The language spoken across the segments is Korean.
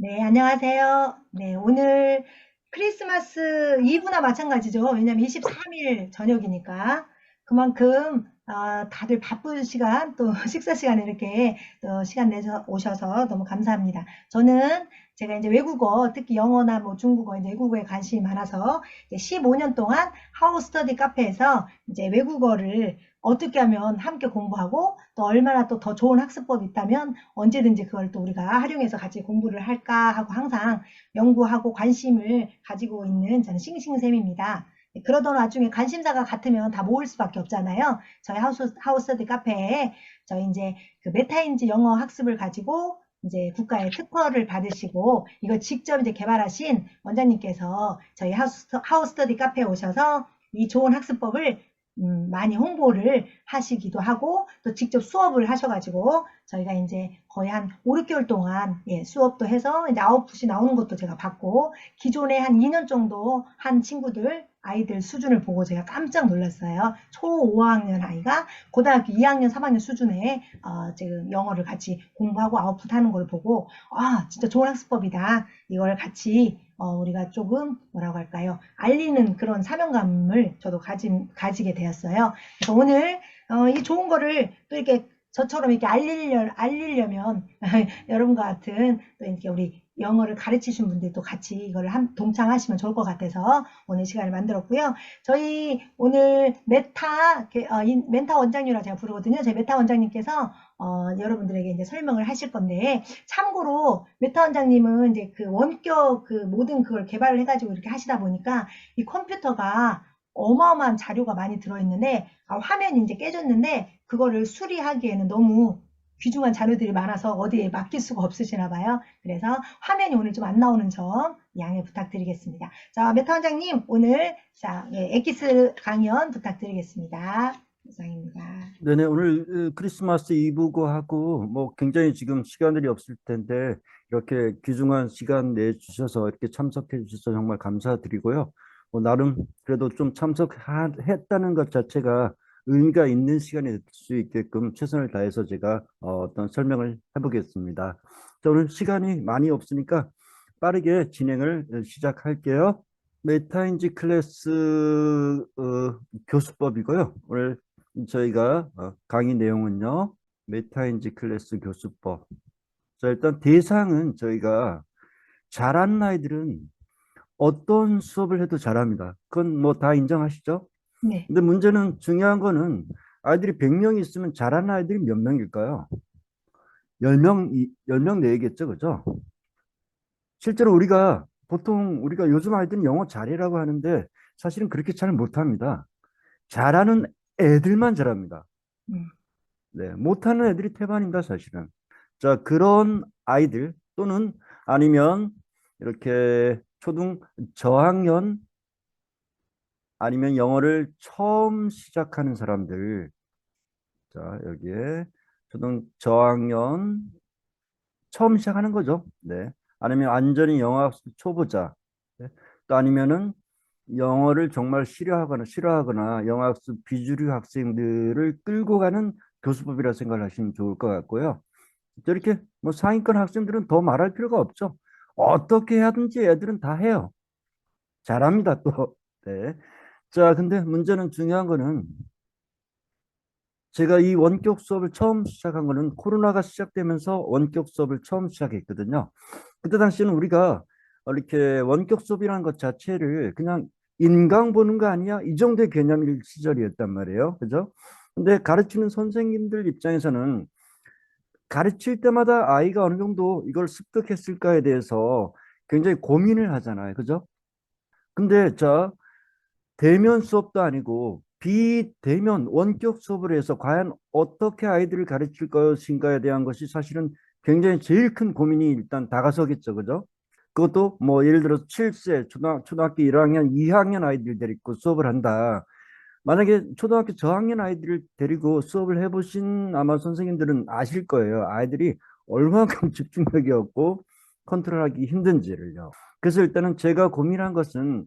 네, 안녕하세요. 네, 오늘 크리스마스 이브나 마찬가지죠. 왜냐면 23일 저녁이니까. 그만큼, 다들 바쁜 시간, 또 식사 시간에 이렇게 또 시간 내서 오셔서 너무 감사합니다. 제가 이제 외국어, 특히 영어나 뭐 중국어, 이제 외국어에 관심이 많아서 15년 동안 하우스 스터디 카페에서 이제 외국어를 어떻게 하면 함께 공부하고 또 얼마나 또 더 좋은 학습법이 있다면 언제든지 그걸 또 우리가 활용해서 같이 공부를 할까 하고 항상 연구하고 관심을 가지고 있는 저는 싱싱쌤입니다. 그러던 와중에 관심사가 같으면 다 모을 수밖에 없잖아요. 저희 하우스터디 카페에 저희 이제 그 메타인지 영어 학습을 가지고 이제 국가의 특허를 받으시고 이걸 직접 이제 개발하신 원장님께서 저희 하우스터디 카페에 오셔서 이 좋은 학습법을 많이 홍보를 하시기도 하고 또 직접 수업을 하셔가지고 저희가 이제 거의 한 5, 6개월 동안 수업도 해서 이제 아웃풋이 나오는 것도 제가 봤고 기존에 한 2년 정도 한 친구들 아이들 수준을 보고 제가 깜짝 놀랐어요. 초 5학년 아이가 고등학교 2학년, 3학년 수준의 지금 영어를 같이 공부하고 아웃풋하는 걸 보고 진짜 좋은 학습법이다. 이걸 같이 우리가 조금 뭐라고 할까요? 알리는 그런 사명감을 저도 가지게 되었어요. 그래서 오늘 이 좋은 거를 또 이렇게 저처럼 이렇게 알리려면 여러분과 같은 또 이렇게 우리 영어를 가르치신 분들도 같이 이걸 동참하시면 좋을 것 같아서 오늘 시간을 만들었고요. 저희 오늘 멘타 원장님이라고 제가 부르거든요. 저희 메타 원장님께서 여러분들에게 이제 설명을 하실 건데 참고로 메타 원장님은 이제 그 원격 그 모든 그걸 개발을 해가지고 이렇게 하시다 보니까 이 컴퓨터가 어마어마한 자료가 많이 들어있는데 화면이 이제 깨졌는데 그거를 수리하기에는 너무 귀중한 자료들이 많아서 어디에 맡길 수가 없으시나 봐요. 그래서 화면이 오늘 좀 안 나오는 점 양해 부탁드리겠습니다. 자, 메타 원장님 오늘 엑기스 강연 부탁드리겠습니다. 이상입니다. 네네, 오늘 크리스마스 이브고 하고 뭐 굉장히 지금 시간들이 없을 텐데 이렇게 귀중한 시간 내주셔서 이렇게 참석해 주셔서 정말 감사드리고요. 나름 그래도 좀 참석했다는 것 자체가 의미가 있는 시간이 될 수 있게끔 최선을 다해서 제가 어떤 설명을 해보겠습니다. 자, 오늘 시간이 많이 없으니까 빠르게 진행을 시작할게요. 메타인지 클래스 교수법이고요. 오늘 저희가 강의 내용은요, 메타인지 클래스 교수법. 자, 일단 대상은 저희가 잘하는 아이들은 어떤 수업을 해도 잘합니다. 그건 뭐 다 인정하시죠? 네. 근데 문제는 중요한 거는 아이들이 100명 있으면 잘하는 아이들이 몇 명일까요? 10명, 10명 내겠죠, 그죠? 실제로 보통 우리가 요즘 아이들은 영어 잘해라고 하는데 사실은 그렇게 잘 못합니다. 잘하는 애들만 잘합니다. 음. 네, 못하는 애들이 태반입니다, 사실은. 자, 그런 아이들 또는 아니면 이렇게 초등 저학년 아니면 영어를 처음 시작하는 사람들. 자, 여기에 초등 저학년 처음 시작하는 거죠. 네. 아니면 완전히 영어 학습 초보자. 네. 또 아니면은 영어를 정말 싫어하거나 영어 학습 비주류 학생들을 끌고 가는 교수법이라 생각을 하시면 좋을 것 같고요. 저렇게 뭐 상위권 학생들은 더 말할 필요가 없죠. 어떻게 하든지 애들은 다 해요. 잘합니다, 또. 네. 자, 근데 문제는 중요한 거는 제가 이 원격 수업을 처음 시작한 거는 코로나가 시작되면서 원격 수업을 처음 시작했거든요. 그때 당시에는 우리가 이렇게 원격 수업이라는 것 자체를 그냥 인강 보는 거 아니야? 이 정도의 개념일 시절이었단 말이에요. 그죠? 근데 가르치는 선생님들 입장에서는 가르칠 때마다 아이가 어느 정도 이걸 습득했을까에 대해서 굉장히 고민을 하잖아요. 그죠? 근데 대면 수업도 아니고 비대면 원격 수업을 해서 과연 어떻게 아이들을 가르칠 것인가에 대한 것이 사실은 굉장히 제일 큰 고민이 일단 다가서겠죠. 그죠? 그것도 뭐 예를 들어서 7세 초등학교 1학년, 2학년 아이들 데리고 수업을 한다. 만약에 초등학교 저학년 아이들을 데리고 수업을 해보신 아마 선생님들은 아실 거예요. 아이들이 얼마큼 집중력이 없고 컨트롤하기 힘든지를요. 그래서 일단은 제가 고민한 것은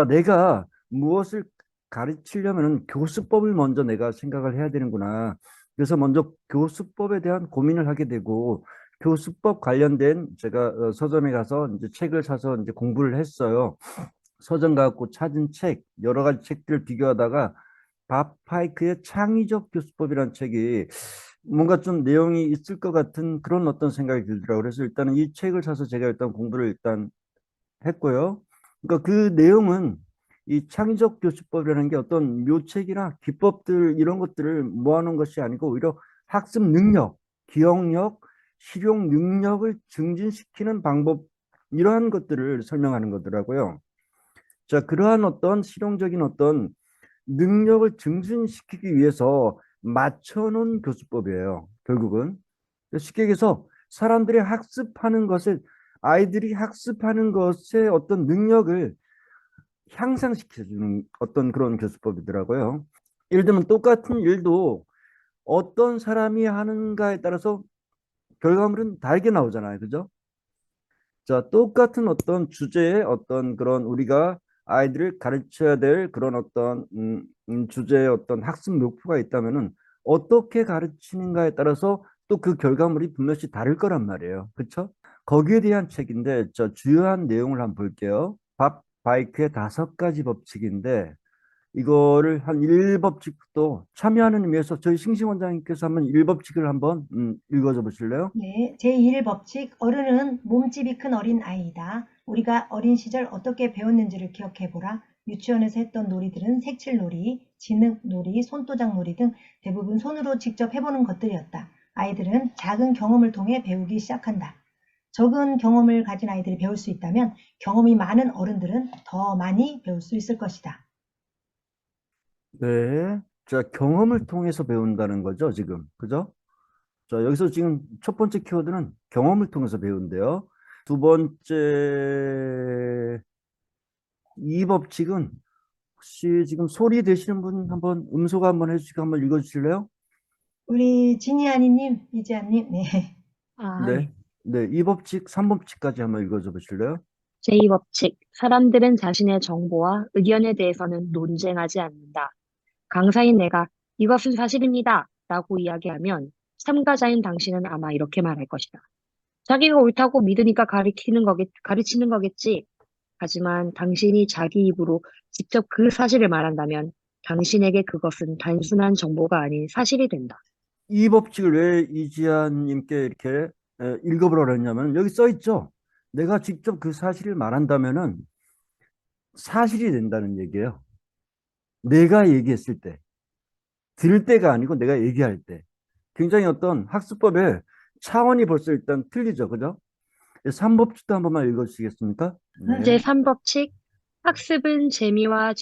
내가 무엇을 가르치려면 교수법을 먼저 내가 생각을 해야 되는구나. 그래서 먼저 교수법에 대한 고민을 하게 되고 교수법 관련된 제가 서점에 가서 이제 책을 사서 이제 공부를 했어요. 서점 가고 찾은 책, 여러 가지 책들을 비교하다가 밥 파이크의 창의적 교수법이라는 책이 뭔가 좀 내용이 있을 것 같은 그런 어떤 생각이 들더라고요. 그래서 일단은 이 책을 사서 제가 일단 공부를 일단 했고요. 그러니까 그 내용은 이 창의적 교수법이라는 게 어떤 묘책이나 기법들 이런 것들을 모아놓은 것이 아니고 오히려 학습 능력, 기억력, 실용 능력을 증진시키는 방법 이러한 것들을 설명하는 거더라고요. 자, 그러한 어떤 실용적인 어떤 능력을 증진시키기 위해서 맞춰놓은 교수법이에요. 결국은 쉽게 얘기해서 사람들이 학습하는 것을 아이들이 학습하는 것의 어떤 능력을 향상시켜주는 어떤 그런 교수법이더라고요. 예를 들면 똑같은 일도 어떤 사람이 하는가에 따라서 결과물은 다르게 나오잖아요. 그죠? 자, 똑같은 어떤 주제의 어떤 그런 우리가 아이들을 가르쳐야 될 그런 어떤 주제의 어떤 학습 목표가 있다면은 어떻게 가르치는가에 따라서 또 그 결과물이 분명히 다를 거란 말이에요. 그렇죠? 거기에 대한 책인데 저 주요한 내용을 한번 볼게요. 밥 바이크의 5가지 법칙인데 이거를 한 1법칙도 참여하는 의미에서 저희 싱싱 원장님께서 한번 1법칙을 한번 읽어줘 보실래요? 네, 제1법칙, 어른은 몸집이 큰 어린 아이이다. 우리가 어린 시절 어떻게 배웠는지를 기억해보라. 유치원에서 했던 놀이들은 색칠놀이, 진흙놀이, 손도장놀이 등 대부분 손으로 직접 해보는 것들이었다. 아이들은 작은 경험을 통해 배우기 시작한다. 적은 경험을 가진 아이들이 배울 수 있다면 경험이 많은 어른들은 더 많이 배울 수 있을 것이다. 네. 자, 경험을 통해서 배운다는 거죠, 지금. 그죠? 자, 여기서 지금 첫 번째 키워드는 경험을 통해서 배운대요. 두 번째, 이 법칙은 혹시 지금 소리 되시는 분 한번 음소거 한번 해주시고 한번 읽어주실래요? 우리 지니아니님, 이지아님, 네. 아, 예. 네. 네, 이 법칙, 3법칙까지 한번 읽어줘 보실래요? 제2법칙. 사람들은 자신의 정보와 의견에 대해서는 논쟁하지 않는다. 강사인 내가 이것은 사실입니다. 라고 이야기하면 참가자인 당신은 아마 이렇게 말할 것이다. 자기가 옳다고 믿으니까 가르치는 거겠지. 하지만 당신이 자기 입으로 직접 그 사실을 말한다면 당신에게 그것은 단순한 정보가 아닌 사실이 된다. 이 법칙을 왜 이지아님께 이렇게 읽어보라고 했냐면 여기 써 있죠. 내가 직접 그 사실을 말한다면은 사실이 된다는 얘기예요. 내가 얘기했을 때, 들을 때가 아니고 내가 얘기할 때. 굉장히 어떤 학습법의 차원이 벌써 일단 틀리죠. 그죠? 3법칙도 한 번만 읽어주시겠습니까? 네. 제3법칙. 학습은 재미와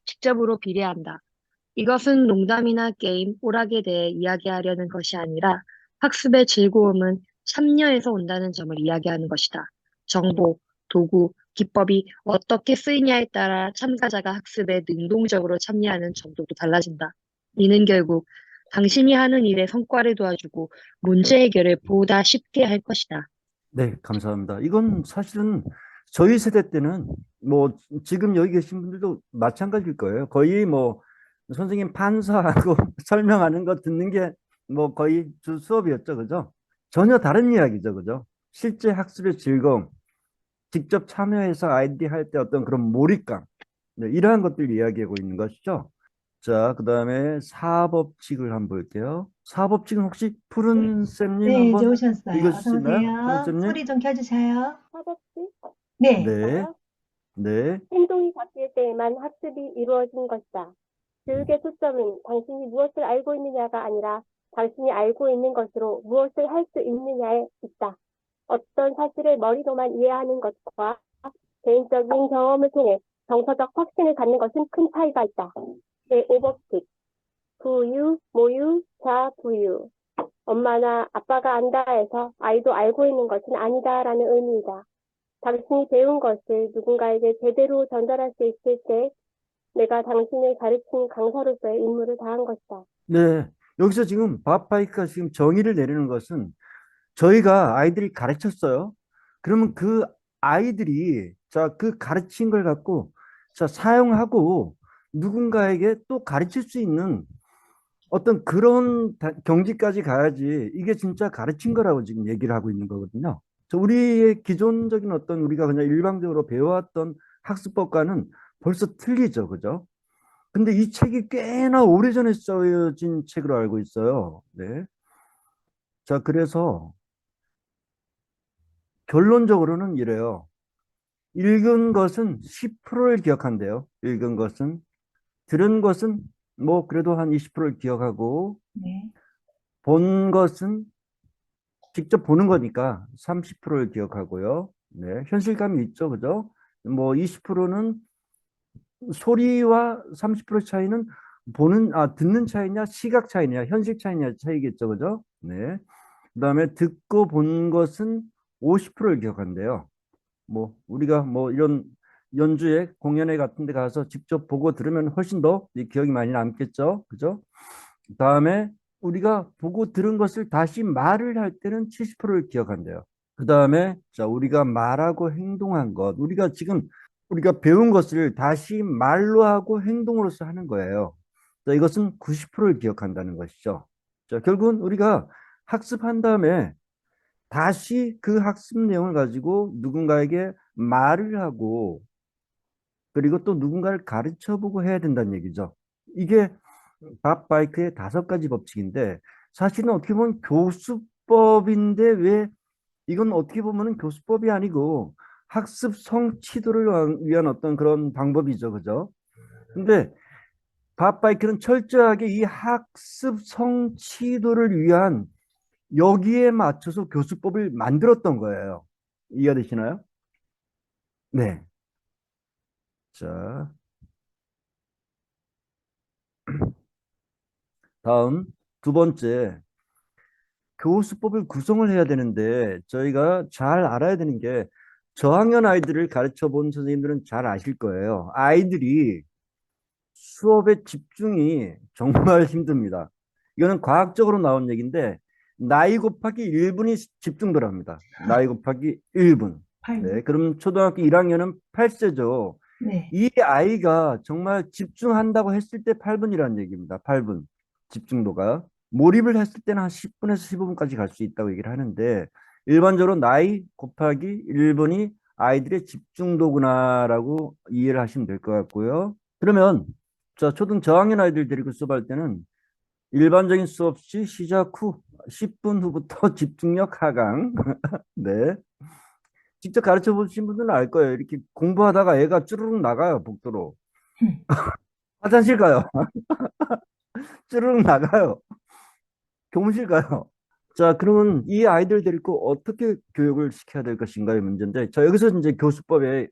직접으로 비례한다. 이것은 농담이나 게임, 오락에 대해 이야기하려는 것이 아니라 학습의 즐거움은 참여에서 온다는 점을 이야기하는 것이다. 정보, 도구, 기법이 어떻게 쓰이냐에 따라 참가자가 학습에 능동적으로 참여하는 정도도 달라진다. 이는 결국 당신이 하는 일의 성과를 도와주고 문제 해결을 보다 쉽게 할 것이다. 네, 감사합니다. 이건 사실은 저희 세대 때는 뭐 지금 여기 계신 분들도 마찬가지일 거예요. 거의 뭐 선생님 판사하고 설명하는 거 듣는 게 뭐 거의 주 수업이었죠. 그죠? 전혀 다른 이야기죠. 그죠? 실제 학습의 즐거움, 직접 참여해서 아이디 할 때 어떤 그런 몰입감, 네, 이러한 것들 이야기하고 있는 것이죠. 자, 그다음에 사법칙을 한번 볼게요. 사법칙은 혹시 푸른 쌤님 네, 이제 한번 오셨어요. 읽어주실 어서 수 있나요? 푸른 오세요. 쌤님? 소리 좀 켜주세요. 학업시 네, 네, 다 네. 행동이 바뀔 때에만 학습이 이루어진 것이다. 교육의 초점은 당신이 무엇을 알고 있느냐가 아니라 당신이 알고 있는 것으로 무엇을 할 수 있느냐에 있다. 어떤 사실을 머리로만 이해하는 것과 개인적인 경험을 통해 정서적 확신을 갖는 것은 큰 차이가 있다. 제5법칙. 부유, 모유, 자부유. 엄마나 아빠가 안다 해서 아이도 알고 있는 것은 아니다라는 의미이다. 당신이 배운 것을 누군가에게 제대로 전달할 수 있을 때 내가 당신을 가르친 강사로서의 임무를 다한 것이다. 네. 여기서 지금 밥파이크가 지금 정의를 내리는 것은 저희가 아이들이 가르쳤어요. 그러면 그 아이들이 자, 그 가르친 걸 갖고 자, 사용하고 누군가에게 또 가르칠 수 있는 어떤 그런 경지까지 가야지 이게 진짜 가르친 거라고 지금 얘기를 하고 있는 거거든요. 우리의 기존적인 어떤 우리가 그냥 일방적으로 배워왔던 학습법과는 벌써 틀리죠. 그죠? 근데 이 책이 꽤나 오래전에 써진 책으로 알고 있어요. 네. 자, 그래서 결론적으로는 이래요. 읽은 것은 10%를 기억한대요. 읽은 것은. 들은 것은 뭐 그래도 한 20%를 기억하고, 네. 본 것은 직접 보는 거니까 30%를 기억하고요. 네, 현실감이 있죠, 그죠? 뭐 20%는 소리와 30% 차이는 듣는 차이냐, 시각 차이냐, 현실 차이냐 차이겠죠, 그죠? 네. 그다음에 듣고 본 것은 50%를 기억한대요. 뭐 우리가 뭐 이런 연주회, 공연회 같은 데 가서 직접 보고 들으면 훨씬 더 기억이 많이 남겠죠, 그죠? 그다음에 우리가 보고 들은 것을 다시 말을 할 때는 70%를 기억한대요. 그다음에 자, 우리가 말하고 행동한 것, 우리가 배운 것을 다시 말로 하고 행동으로서 하는 거예요. 자, 이것은 90%를 기억한다는 것이죠. 자, 결국은 우리가 학습한 다음에 다시 그 학습 내용을 가지고 누군가에게 말을 하고, 그리고 또 누군가를 가르쳐 보고 해야 된다는 얘기죠. 이게 밥 바이크의 5가지 법칙인데, 사실은 어떻게 보면 교수법인데, 왜 이건 어떻게 보면은 교수법이 아니고 학습 성취도를 위한 어떤 그런 방법이죠. 그죠? 근데 밥 바이크는 철저하게 이 학습 성취도를 위한, 여기에 맞춰서 교수법을 만들었던 거예요. 이해가 되시나요? 네. 자, 다음 2번째. 교수법을 구성을 해야 되는데, 저희가 잘 알아야 되는 게, 저학년 아이들을 가르쳐 본 선생님들은 잘 아실 거예요. 아이들이 수업의 집중이 정말 힘듭니다. 이거는 과학적으로 나온 얘기인데, 나이 곱하기 1분이 집중도랍니다. 나이 곱하기 1분. 네, 8분. 그럼 초등학교 1학년은 8세죠. 네. 이 아이가 정말 집중한다고 했을 때 8분이라는 얘기입니다. 8분. 집중도가. 몰입을 했을 때는 한 10분에서 15분까지 갈 수 있다고 얘기를 하는데, 일반적으로 나이 곱하기 1분이 아이들의 집중도구나라고 이해를 하시면 될 것 같고요. 그러면 자, 초등 저학년 아이들 데리고 수업할 때는 일반적인 수업 시 시작 후 10분 후부터 집중력 하강. 네. 직접 가르쳐 보신 분들은 알 거예요. 이렇게 공부하다가 애가 쭈르륵 나가요, 복도로. 화장실 가요. 쭈르륵 나가요. 교무실 가요. 자, 그러면 이 아이들 데리고 어떻게 교육을 시켜야 될 것인가의 문제인데, 자, 여기서 이제 교수법이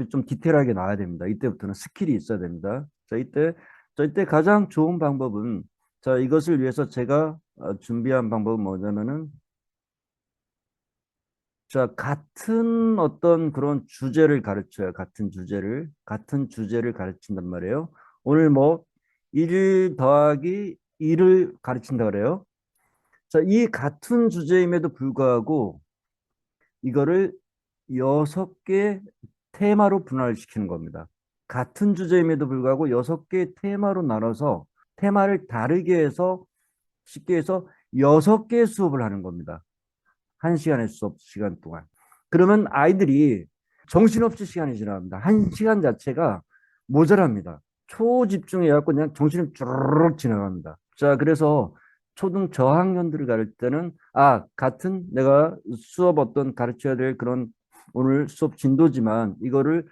좀 디테일하게 나와야 됩니다. 이때부터는 스킬이 있어야 됩니다. 자, 이때 가장 좋은 방법은, 자, 이것을 위해서 제가 준비한 방법은 뭐냐면은, 자, 같은 어떤 그런 주제를 가르쳐요. 같은 주제를 가르친단 말이에요. 오늘 뭐, 1 더하기 1을 가르친다 그래요. 자, 이 같은 주제임에도 불구하고, 이거를 6개 테마로 분할시키는 겁니다. 같은 주제임에도 불구하고 6개의 테마로 나눠서, 테마를 다르게 해서, 쉽게 해서 6개의 수업을 하는 겁니다. 1시간의 수업 시간 동안. 그러면 아이들이 정신없이 시간이 지납니다. 1시간 자체가 모자랍니다. 초집중해갖고 그냥 정신이 쭈르륵 지나갑니다. 자, 그래서 초등 저학년들을 가르칠 때는, 같은 내가 수업 어떤 가르쳐야 될 그런 오늘 수업 진도지만, 이거를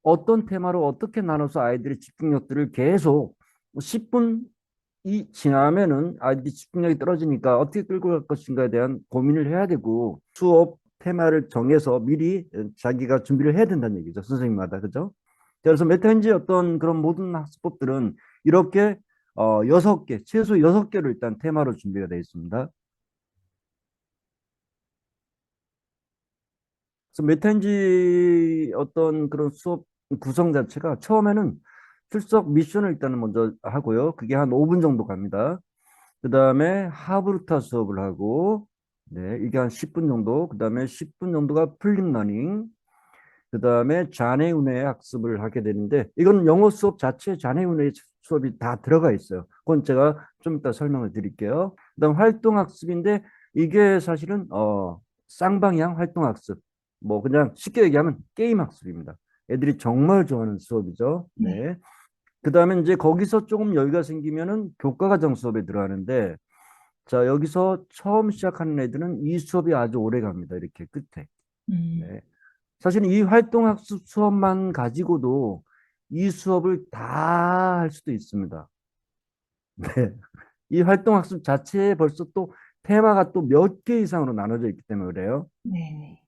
어떤 테마로 어떻게 나눠서 아이들의 집중력들을 계속 10분 이 지나면은 아이들이 집중력이 떨어지니까 어떻게 끌고 갈 것인가에 대한 고민을 해야 되고, 수업 테마를 정해서 미리 자기가 준비를 해야 된다는 얘기죠. 선생님마다. 그죠? 그래서 메타인지 어떤 그런 모든 학습법들은 이렇게 6개, 최소 6개로 일단 테마로 준비가 되어 있습니다. 그래서 메타인지 어떤 그런 수업 구성 자체가 처음에는 출석 미션을 일단은 먼저 하고요. 그게 한 5분 정도 갑니다. 그 다음에 하브루타 수업을 하고, 네, 이게 한 10분 정도, 그 다음에 10분 정도가 플립 러닝, 그다음에 잔해운의 학습을 하게 되는데 이건 영어 수업 자체에 잔해운의 수업이 다 들어가 있어요. 그건 제가 좀 이따 설명을 드릴게요. 그다음 활동학습인데 이게 사실은 쌍방향 활동학습. 뭐 그냥 쉽게 얘기하면 게임학습입니다. 애들이 정말 좋아하는 수업이죠. 네. 네. 그다음에 이제 거기서 조금 여유가 생기면은 교과과정 수업에 들어가는데 자, 여기서 처음 시작하는 애들은 이 수업이 아주 오래 갑니다. 이렇게 끝에. 음. 네. 사실 이 활동학습 수업만 가지고도 이 수업을 다 할 수도 있습니다. 네. 이 활동학습 자체에 벌써 또 테마가 또 몇 개 이상으로 나눠져 있기 때문에 그래요. 네.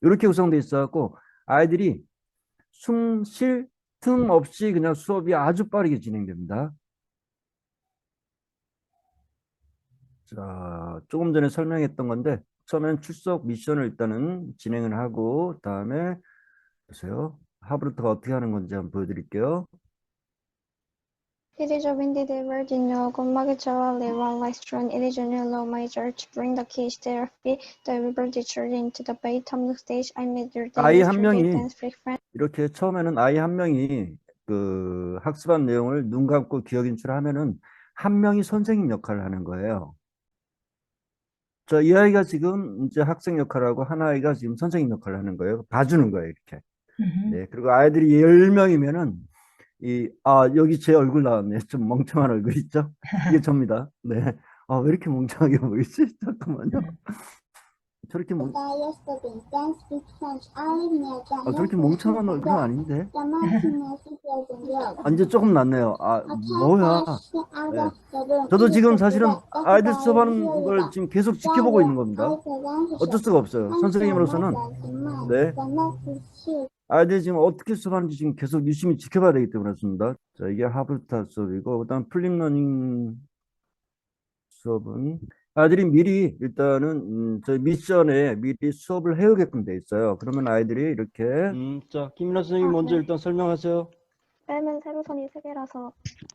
이렇게 구성되어 있어갖고 아이들이 숨 쉴 틈 없이 그냥 수업이 아주 빠르게 진행됩니다. 자, 조금 전에 설명했던 건데 처음엔 출석 미션을 일단은 진행을 하고 다음에 보세요. 하브루트가 어떻게 하는 건지 한번 보여드릴게요. It is a windy day Virginia. 건마개처럼 level restaurant. It is a low major to bring the keys therapy. The river discharge into the bay tumble stage. I made your day 아이 한 yesterday 명이 dance free friend. 이렇게 처음에는 아이 한 명이 그 학습한 내용을 눈 감고 기억 인출하면은 한 명이 선생님 역할을 하는 거예요. 이 아이가 지금 이제 학생 역할을 하고 한 아이가 지금 선생님 역할을 하는 거예요. 봐주는 거예요, 이렇게. 네, 그리고 아이들이 10명이면은 여기 제 얼굴 나왔네. 좀 멍청한 얼굴 있죠? 이게 접니다. 네. 왜 이렇게 멍청하게 보이지? 잠깐만요. 저렇게 저렇게 멍청한 얼굴은 아닌데. 이제 조금 낫네요. 뭐야. 네. 저도 지금 사실은 아이들 수업하는 걸 지금 계속 지켜보고 있는 겁니다. 어쩔 수가 없어요. 선생님으로서는. 네. 아이들이 지금 어떻게 수업하는지 지금 계속 유심히 지켜봐야 되기 때문에 그렇습니다. 자, 이게 하브스타 수업이고, 그다음 플립러닝 수업은 아이들이 미리 일단은 저희 미션에 미리 수업을 해오게끔 돼 있어요. 그러면 아이들이 이렇게 자, 김민아 선생님 먼저 네. 일단 설명하세요. 뺨은 세로선이 3개라서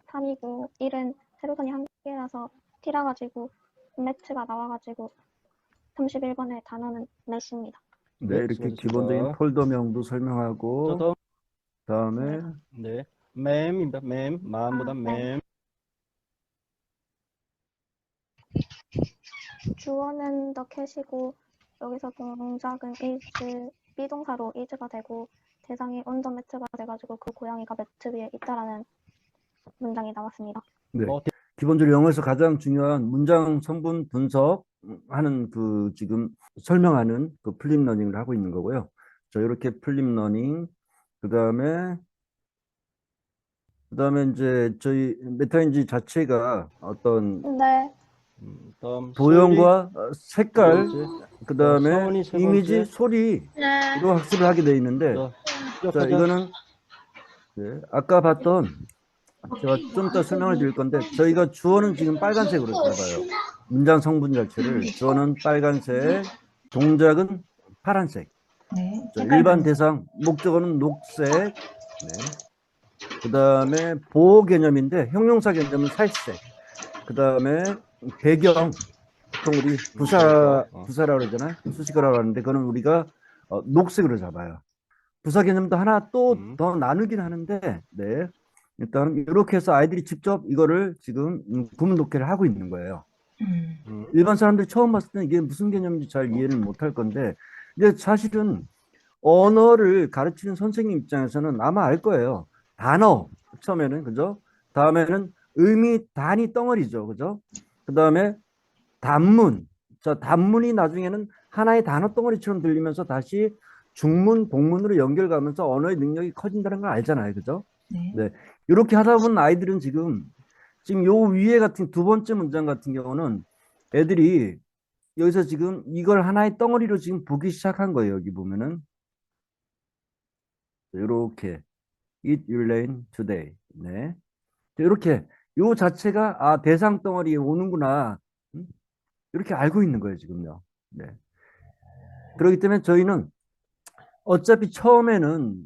3이고 1은 세로선이 1개라서 T라 가지고 매트가 나와가지고 31번의 단어는 넷입니다. 네, 이렇게 수고하셨습니다. 기본적인 폴더명도 설명하고 자, 다음에 네, 맴입니다. 맴, 마음보다 맴. 주어는 the cat이고 여기서 동작은 is 비동사로 is가 되고 대상이 on the mat가 돼가지고 그 고양이가 매트 위에 있다라는 문장이 나왔습니다. 네. 뭐, 기본적으로 영어에서 가장 중요한 문장 성분 분석하는 그 지금 설명하는 그 플립 러닝을 하고 있는 거고요. 자, 이렇게 플립 러닝 그다음에 이제 저희 메타인지 자체가 어떤 네. 다음 도형과 색깔 번째. 그다음에 서은이 세 이미지, 번째. 소리로 학습을 하게 돼 있는데 자, 시작하자. 이거는 네, 아까 봤던 제가 좀 이따 설명을 드릴 건데 저희가 주어는 지금 빨간색으로 잡아요. 문장 성분 자체를 주어는 빨간색, 동작은 파란색. 네. 자, 색깔 일반 변경. 대상, 목적어는 녹색. 네. 그다음에 보호 개념인데 형용사 개념은 살색. 그다음에 배경 보통 우리 부사라고 그러잖아요. 수식어라고 하는데 그거는 우리가 녹색으로 잡아요. 부사 개념도 하나 또 더 나누긴 하는데 네. 일단 이렇게 해서 아이들이 직접 이거를 지금 구문 독해를 하고 있는 거예요. 일반 사람들이 처음 봤을 때는 이게 무슨 개념인지 잘 이해를 못할 건데 근데 사실은 언어를 가르치는 선생님 입장에서는 아마 알 거예요. 단어 처음에는 그죠? 다음에는 의미 단위 덩어리죠. 그죠? 그다음에 단문. 자, 단문이 나중에는 하나의 단어 덩어리처럼 들리면서 다시 중문, 복문으로 연결가면서 언어의 능력이 커진다는 걸 알잖아요. 그죠? 네. 네. 이렇게 하다 보면 아이들은 지금 요 위에 같은 두 번째 문장 같은 경우는 애들이 여기서 지금 이걸 하나의 덩어리로 지금 보기 시작한 거예요. 여기 보면은 이렇게 Eat your lane today. 네. 이렇게 요 자체가 대상 덩어리에 오는구나. 이렇게 알고 있는 거예요, 지금요. 네. 그렇기 때문에 저희는 어차피 처음에는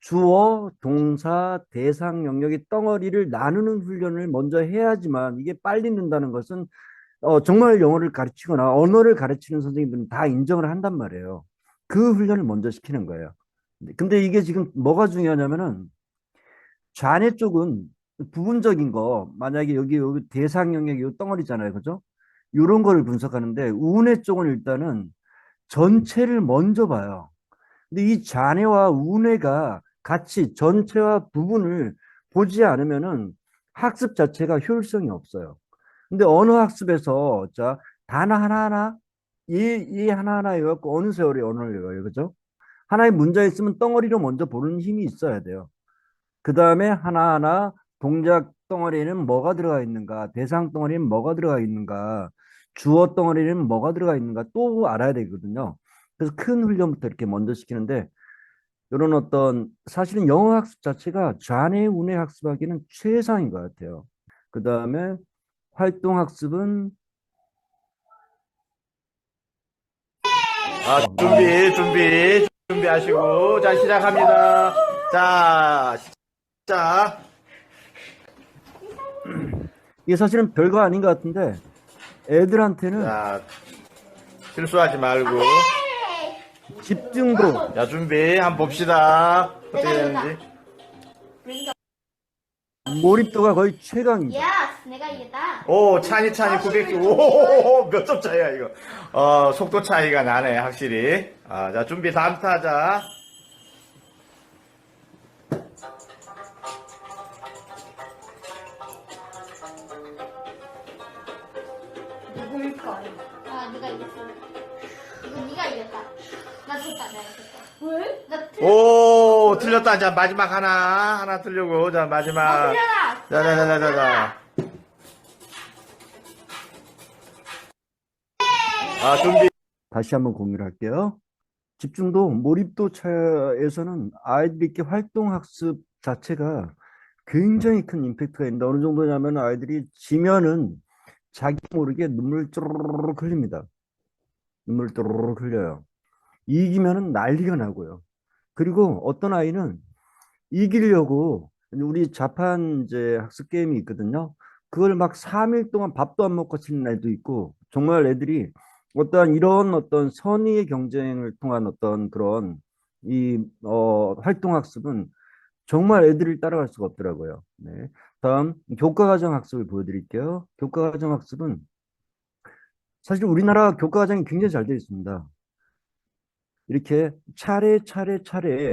주어, 동사, 대상 영역의 덩어리를 나누는 훈련을 먼저 해야지만 이게 빨리 는다는 것은 정말 영어를 가르치거나 언어를 가르치는 선생님들은 다 인정을 한단 말이에요. 그 훈련을 먼저 시키는 거예요. 근데 이게 지금 뭐가 중요하냐면은 좌뇌 쪽은 부분적인 거, 만약에 여기 대상 영역이 요 덩어리잖아요. 그죠? 요런 거를 분석하는데 우뇌 쪽은 일단은 전체를 먼저 봐요. 근데 이 좌뇌와 우뇌가 같이 전체와 부분을 보지 않으면은 학습 자체가 효율성이 없어요. 근데 언어 학습에서 자, 단어 하나하나 이 하나하나 해갖고 어느 세월에 언어를 외워요. 그죠? 하나의 문제가 있으면 덩어리로 먼저 보는 힘이 있어야 돼요. 그 다음에 하나하나 동작 덩어리에는 뭐가 들어가 있는가, 대상 덩어리는 뭐가 들어가 있는가, 주어 덩어리는 뭐가 들어가 있는가 또 알아야 되거든요. 그래서 큰 훈련부터 이렇게 먼저 시키는데 이런 어떤 사실은 영어 학습 자체가 좌뇌 우뇌 학습하기는 최상인 것 같아요. 그 다음에 활동 학습은 준비하시고 자 시작합니다. 자 시작. 이게 사실은 별거 아닌 것 같은데 애들한테는 자 실수하지 말고 집중도 자 준비 한번 봅시다. 어떻게 되는지. 몰입도가 거의 최강입니다. 내가 이겼다. 오 찬이 900. 오몇 점 차이야 이거. 속도 차이가 나네 확실히. 자 준비 다음 타자. 누굴 거야? 내가 이겼어. 이거 네가 이겼다. 나 졌다, 내가 이겼다. 왜? 나 오 틀렸다. 자 마지막 하나 틀려고. 자 마지막. 틀려라. 자자자자자. 준비. 다시 한번 공유를 할게요. 집중도 몰입도 차에서는 아이들이 이렇게 활동 학습 자체가 굉장히 큰 임팩트가 있는데 어느 정도냐면 아이들이 지면은 자기 모르게 눈물 쪼르륵 흘립니다. 눈물 쪼르륵 흘려요. 이기면은 난리가 나고요. 그리고 어떤 아이는 이기려고 우리 자판 이제 학습 게임이 있거든요. 그걸 막 3일 동안 밥도 안 먹고 치는 애도 있고 정말 애들이 어떠한 이런 어떤 선의의 경쟁을 통한 어떤 그런 활동 학습은 정말 애들을 따라갈 수가 없더라고요. 네. 다음 교과과정 학습을 보여드릴게요. 교과과정 학습은 사실 우리나라 교과과정이 굉장히 잘 되어 있습니다. 이렇게 차례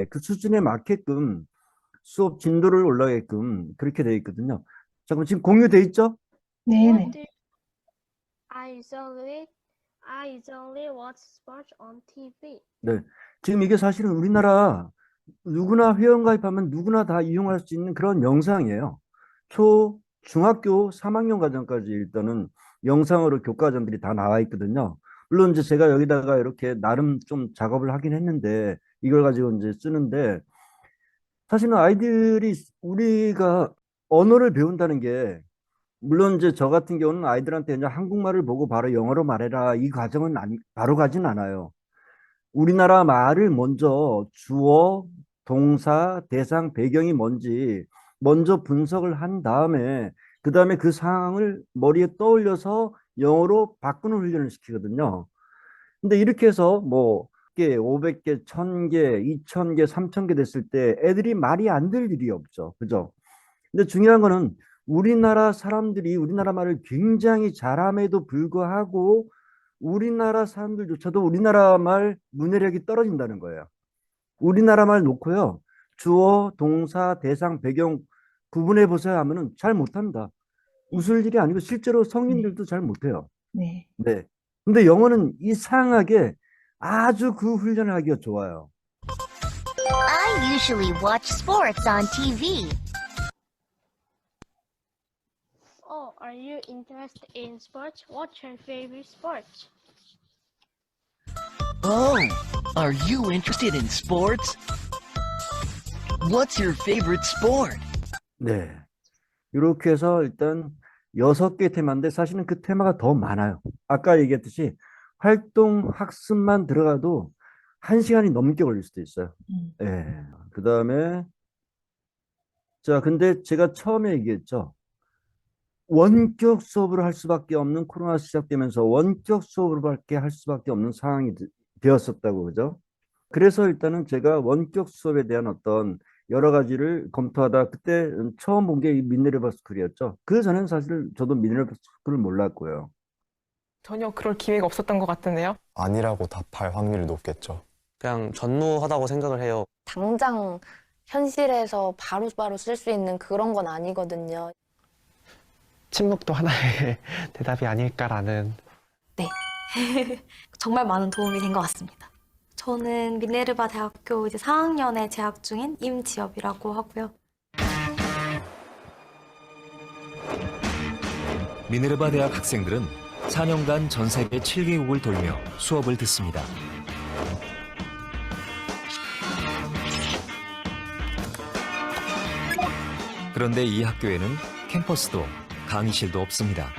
그 수준에 맞게끔 수업 진도를 올라가게끔 그렇게 되어 있거든요. 자, 그럼 지금 공유돼 있죠? 네네. I usually watch sports on TV. 네. 지금 이게 사실은 우리나라 누구나 회원가입하면 누구나 다 이용할 수 있는 그런 영상이에요. 중학교 3학년 과정까지 일단은 영상으로 교과전들이 다 나와 있거든요. 물론 이제 제가 여기다가 이렇게 나름 좀 작업을 하긴 했는데 이걸 가지고 이제 쓰는데 사실은 아이들이 우리가 언어를 배운다는 게 물론 이제 저 같은 경우는 아이들한테 그냥 한국말을 보고 바로 영어로 말해라 이 과정은 바로 가진 않아요. 우리나라 말을 먼저 주어, 동사, 대상, 배경이 뭔지 먼저 분석을 한 다음에 그 다음에 그 상황을 머리에 떠올려서 영어로 바꾸는 훈련을 시키거든요. 근데 이렇게 해서 뭐 500개, 1000개, 2000개, 3000개 됐을 때 애들이 말이 안 될 일이 없죠. 그죠? 근데 중요한 거는 우리나라 사람들이 우리나라 말을 굉장히 잘함에도 불구하고 우리나라 사람들조차도 우리나라 말 문해력이 떨어진다는 거예요. 우리나라 말 놓고요. 주어, 동사, 대상, 배경 구분해 보세요 하면은 잘 못합니다. 웃을 일이 아니고 실제로 성인들도 잘 못해요. 네. 네. 근데 영어는 이상하게 아주 그 훈련을 하기가 좋아요. I usually watch sports on TV. Oh, are you interested in sports? What's your favorite sport? Oh, are you interested in sports? What's your favorite sport? 네. 이렇게 해서 일단 6개 테마인데 사실은 그 테마가 더 많아요. 아까 얘기했듯이 활동 학습만 들어가도 1시간이 넘게 걸릴 수도 있어요. 예. 그 다음에 자, 근데 제가 처음에 얘기했죠. 원격 수업을 할 수밖에 없는 코로나 시작되면서 원격 수업을밖에 할 수밖에 없는 상황이 되었었다고 그죠? 그래서 일단은 제가 원격 수업에 대한 어떤 여러 가지를 검토하다 그때 처음 본 게 미네르바 스쿨이었죠. 그 전에는 사실 저도 미네르바 스쿨을 몰랐고요. 전혀 그럴 기회가 없었던 것 같은데요. 아니라고 답할 확률이 높겠죠. 그냥 전무하다고 생각을 해요. 당장 현실에서 바로바로 쓸 수 있는 그런 건 아니거든요. 침묵도 하나의 대답이 아닐까라는. 네. 정말 많은 도움이 된 것 같습니다. 저는 미네르바 대학교 이제 4학년에 재학 중인 임지엽이라고 하고요. 미네르바 대학 학생들은 4년간 전 세계 7개국을 돌며 수업을 듣습니다. 그런데 이 학교에는 캠퍼스도 강의실도 없습니다.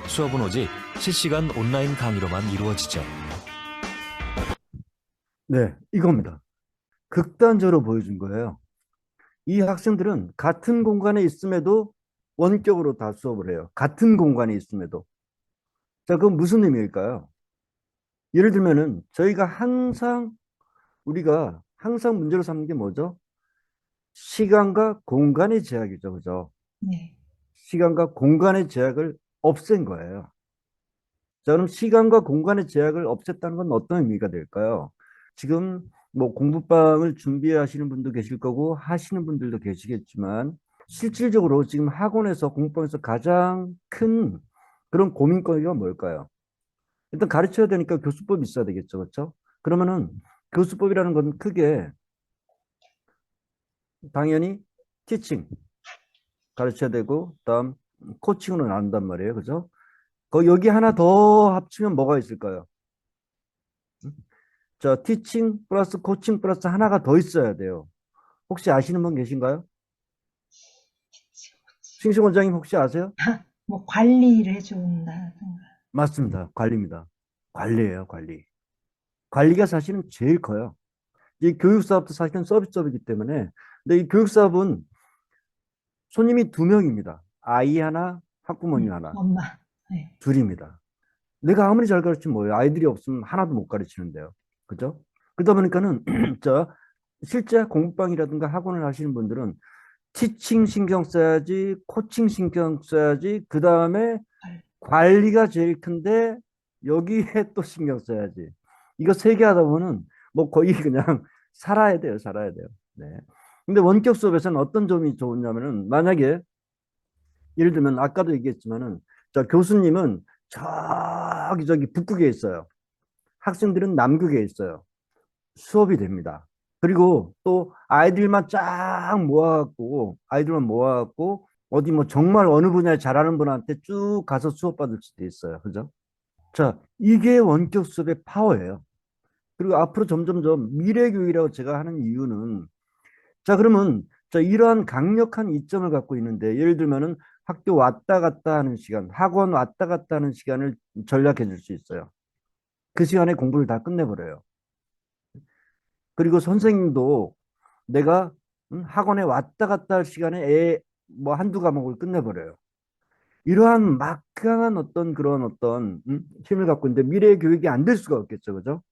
수업은 오직 실시간 온라인 강의로만 이루어지죠. 네, 이겁니다. 극단적으로 보여준 거예요. 이 학생들은 같은 공간에 있음에도 원격으로 다 수업을 해요. 같은 공간에 있음에도. 자, 그건 무슨 의미일까요? 예를 들면은 우리가 항상 문제로 삼는 게 뭐죠? 시간과 공간의 제약이죠. 그죠? 네. 시간과 공간의 제약을 없앤 거예요. 자, 그럼 시간과 공간의 제약을 없앴다는 건 어떤 의미가 될까요? 지금 뭐 공부방을 준비하시는 분도 계실 거고 하시는 분들도 계시겠지만 실질적으로 지금 학원에서 공부방에서 가장 큰 그런 고민거리가 뭘까요? 일단 가르쳐야 되니까 교수법이 있어야 되겠죠. 그렇죠? 그러면은 교수법이라는 건 크게 당연히 티칭 가르쳐야 되고 다음 코칭으로 나눈단 말이에요. 그죠? 여기 하나 더 합치면 뭐가 있을까요? 자, 티칭 플러스 코칭 플러스 하나가 더 있어야 돼요. 혹시 아시는 분 계신가요? 싱싱 원장님 혹시 아세요? 뭐 관리를 해준다. 맞습니다. 관리입니다. 관리예요, 관리. 관리가 사실은 제일 커요. 이 교육사업도 사실은 서비스업이기 때문에. 근데 이 교육사업은 손님이 2명입니다. 아이 하나, 학부모님 하나. 엄마. 네. 둘입니다. 내가 아무리 잘 가르치면 뭐예요? 아이들이 없으면 하나도 못 가르치는데요. 그죠? 그러다 보니까는 실제 공부방이라든가 학원을 하시는 분들은 티칭 신경 써야지, 코칭 신경 써야지, 그 다음에 관리가 제일 큰데 여기에 또 신경 써야지. 이거 3개 하다 보면은 뭐 거의 그냥 살아야 돼요. 네. 근데 원격 수업에서는 어떤 점이 좋냐면은 만약에 예를 들면 아까도 얘기했지만은 자, 교수님은 저기 북극에 있어요. 학생들은 남극에 있어요. 수업이 됩니다. 그리고 또 아이들만 모아갖고 어디 뭐 정말 어느 분야에 잘하는 분한테 쭉 가서 수업 받을 수도 있어요. 그죠? 자, 이게 원격 수업의 파워예요. 그리고 앞으로 점점점 미래교육이라고 제가 하는 이유는 자, 그러면 이러한 강력한 이점을 갖고 있는데 예를 들면은 학교 왔다 갔다 하는 시간, 학원 왔다 갔다 하는 시간을 전략해 줄 수 있어요. 그 시간에 공부를 다 끝내버려요. 그리고 선생님도 내가 학원에 왔다 갔다 할 시간에 뭐 한두 과목을 끝내버려요. 이러한 막강한 그런 힘을 갖고 있는데 미래 교육이 안 될 수가 없겠죠. 그죠?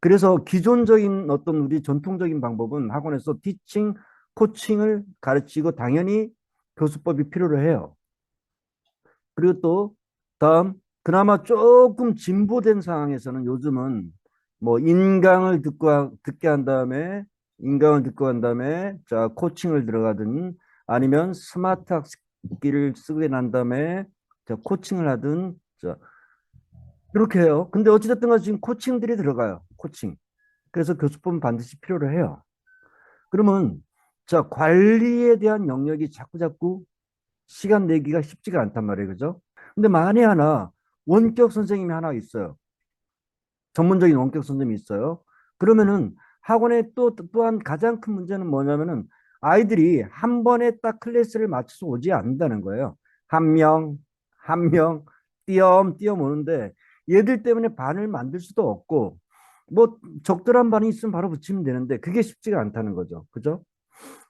그래서 기존적인 우리 전통적인 방법은 학원에서 티칭, 코칭을 가르치고 당연히 교수법이 필요로 해요. 그리고 또 다음 그나마 조금 진보된 상황에서는 요즘은 뭐 인강을 듣게 한 다음에 자, 코칭을 들어가든 아니면 스마트 학습기를 쓰게 난 다음에 자, 코칭을 하든 자, 그렇게 해요. 근데 어찌됐든 간에 지금 코칭들이 들어가요. 코칭. 그래서 교수법은 반드시 필요로 해요. 그러면 자, 관리에 대한 영역이 자꾸 시간 내기가 쉽지가 않단 말이에요. 그죠? 근데 만에 하나 원격 선생님이 하나 있어요. 전문적인 원격 선생님이 있어요. 그러면은 학원에 또한 가장 큰 문제는 뭐냐면은 아이들이 한 번에 딱 클래스를 맞춰서 오지 않는다는 거예요. 한 명 띄엄띄엄 오는데 얘들 때문에 반을 만들 수도 없고 뭐 적절한 반이 있으면 바로 붙이면 되는데 그게 쉽지가 않다는 거죠. 그죠?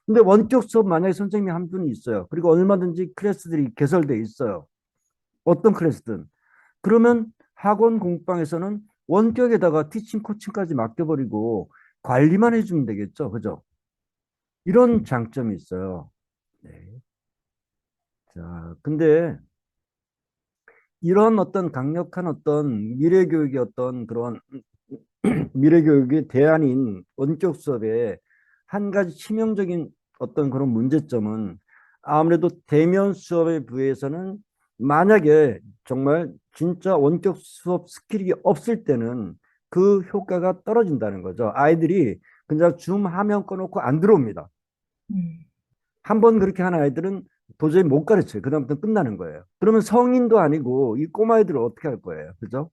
근데 원격 수업 만약에 선생님이 한 분이 있어요. 그리고 얼마든지 클래스들이 개설돼 있어요. 어떤 클래스든. 그러면 학원 공부방에서는 원격에다가 티칭 코칭까지 맡겨버리고 관리만 해주면 되겠죠. 그죠? 이런 장점이 있어요. 네. 자, 근데 이런 어떤 강력한 어떤 미래교육의 어떤 그런 미래교육의 대안인 원격 수업의 한 가지 치명적인 어떤 그런 문제점은 아무래도 대면 수업에 비해서는 만약에 정말 진짜 원격 수업 스킬이 없을 때는 그 효과가 떨어진다는 거죠. 아이들이 그냥 줌 화면 꺼놓고 안 들어옵니다. 한 번 그렇게 한 아이들은 도저히 못 가르쳐요. 그다음부터 끝나는 거예요. 그러면 성인도 아니고 이 꼬마 아이들은 어떻게 할 거예요? 그죠?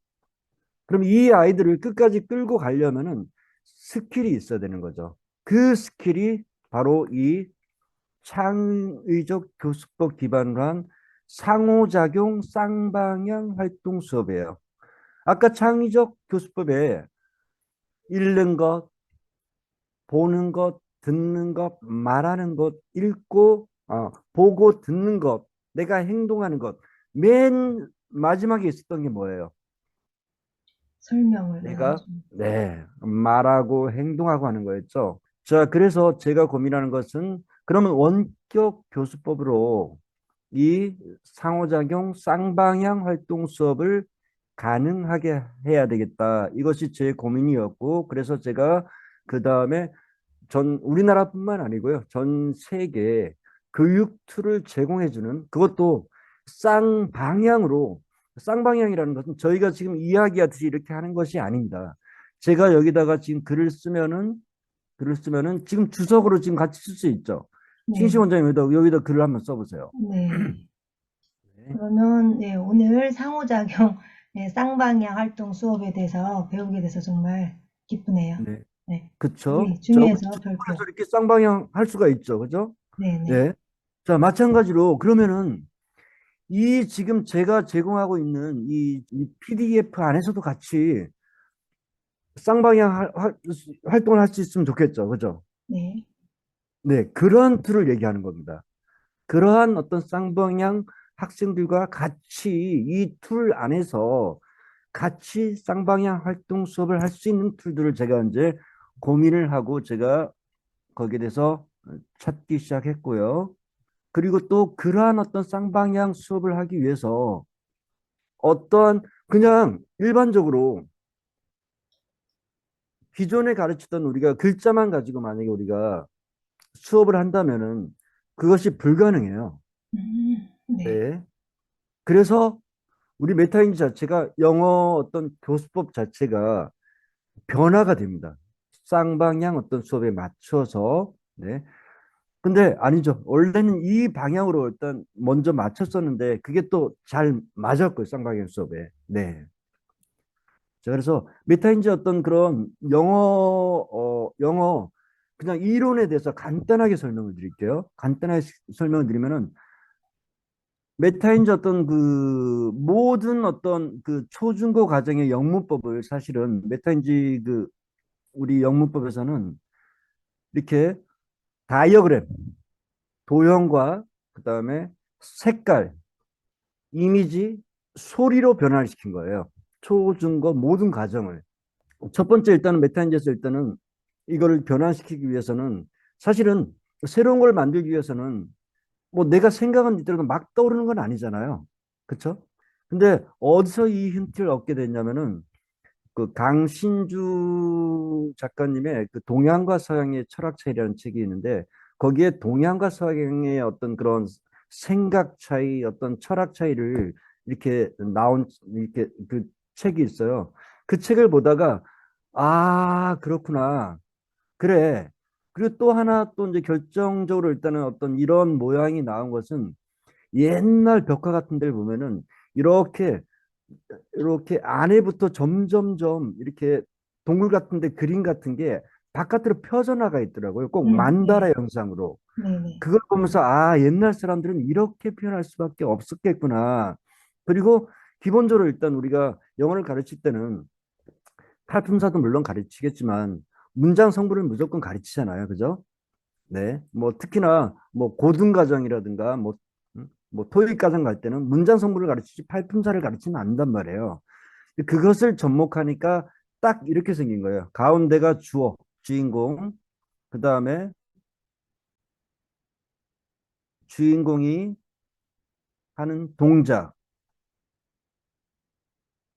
그럼 이 아이들을 끝까지 끌고 가려면은 스킬이 있어야 되는 거죠. 그 스킬이 바로 이 창의적 교수법 기반으로 한 상호작용 쌍방향 활동 수업이에요. 아까 창의적 교수법에 읽는 것, 보는 것, 듣는 것, 말하는 것, 읽고, 보고 듣는 것, 내가 행동하는 것. 맨 마지막에 있었던 게 뭐예요? 설명을 내가 해주는. 네 말하고 행동하고 하는 거였죠. 자, 그래서 제가 고민하는 것은 그러면 원격 교수법으로 이 상호작용 쌍방향 활동 수업을 가능하게 해야 되겠다. 이것이 제 고민이었고, 그래서 제가 그 다음에 전 우리나라뿐만 아니고요, 전 세계 교육 툴을 제공해주는 그것도 쌍방향으로. 쌍방향이라는 것은 저희가 지금 이야기하듯이 이렇게 하는 것이 아닙니다. 제가 여기다가 지금 글을 쓰면은 지금 주석으로 지금 같이 쓸 수 있죠. 신시 네. 원장님 여기다 글을 한번 써보세요. 네. 그러면 네, 오늘 상호작용 네, 쌍방향 활동 수업에 대해서 배우게 돼서 정말 기쁘네요. 네. 네. 그쵸? 우리 줌에서 별표. 그래서 이렇게 쌍방향 할 수가 있죠. 그죠? 네네. 네. 자, 마찬가지로 그러면은 이 지금 제가 제공하고 있는 이 PDF 안에서도 같이 쌍방향 활동을 할 수 있으면 좋겠죠. 그죠? 네. 네. 그러한 툴을 얘기하는 겁니다. 그러한 어떤 쌍방향 학생들과 같이 이 툴 안에서 같이 쌍방향 활동 수업을 할 수 있는 툴들을 제가 이제 고민을 하고 제가 거기에 대해서 찾기 시작했고요. 그리고 또 그러한 어떤 쌍방향 수업을 하기 위해서 어떠한 그냥 일반적으로 기존에 가르치던 우리가 글자만 가지고 만약에 우리가 수업을 한다면은 그것이 불가능해요. 네. 네. 그래서 우리 메타인지 자체가 영어 어떤 교수법 자체가 변화가 됩니다. 쌍방향 어떤 수업에 맞춰서. 네. 근데 아니죠. 원래는 이 방향으로 일단 먼저 맞췄었는데 그게 또 잘 맞았고요. 쌍방향 수업에. 네. 자, 그래서 메타인지 어떤 그런 영어 그냥 이론에 대해서 간단하게 설명을 드릴게요. 간단하게 설명을 드리면은 메타인지 어떤 그 모든 어떤 그 초중고 과정의 영문법을 사실은 메타인지 그 우리 영문법에서는 이렇게 다이어그램, 도형과 그다음에 색깔, 이미지, 소리로 변화를 시킨 거예요. 초중고 모든 과정을. 첫 번째 일단은 메타인지에서 일단은 이거를 변화시키기 위해서는 사실은 새로운 걸 만들기 위해서는 뭐 내가 생각한 이대로 막 떠오르는 건 아니잖아요. 그렇죠? 근데 어디서 이 힌트를 얻게 됐냐면은 그 강신주 작가님의 그 동양과 서양의 철학 차이라는 책이 있는데 거기에 동양과 서양의 어떤 그런 생각 차이, 어떤 철학 차이를 이렇게 나온 이렇게 그 책이 있어요. 그 책을 보다가 아, 그렇구나. 그래. 그리고 또 하나 또 이제 결정적으로 일단은 어떤 이런 모양이 나온 것은 옛날 벽화 같은 데를 보면은 이렇게 안에부터 점점점 이렇게 동굴 같은 데 그림 같은 게 바깥으로 펴져나가 있더라고요. 꼭 만다라 형상으로. 네네. 그걸 보면서 아, 옛날 사람들은 이렇게 표현할 수밖에 없었겠구나. 그리고 기본적으로 일단 우리가 영어를 가르칠 때는 탈품사도 물론 가르치겠지만 문장 성분을 무조건 가르치잖아요. 그죠? 네. 뭐 특히나 뭐 고등과정이라든가 뭐 토익 과정 갈 때는 문장 성분을 가르치지 팔품사를 가르치면 안 된단 말이에요. 그것을 접목하니까 딱 이렇게 생긴 거예요. 가운데가 주어, 주인공, 그 다음에 주인공이 하는 동작,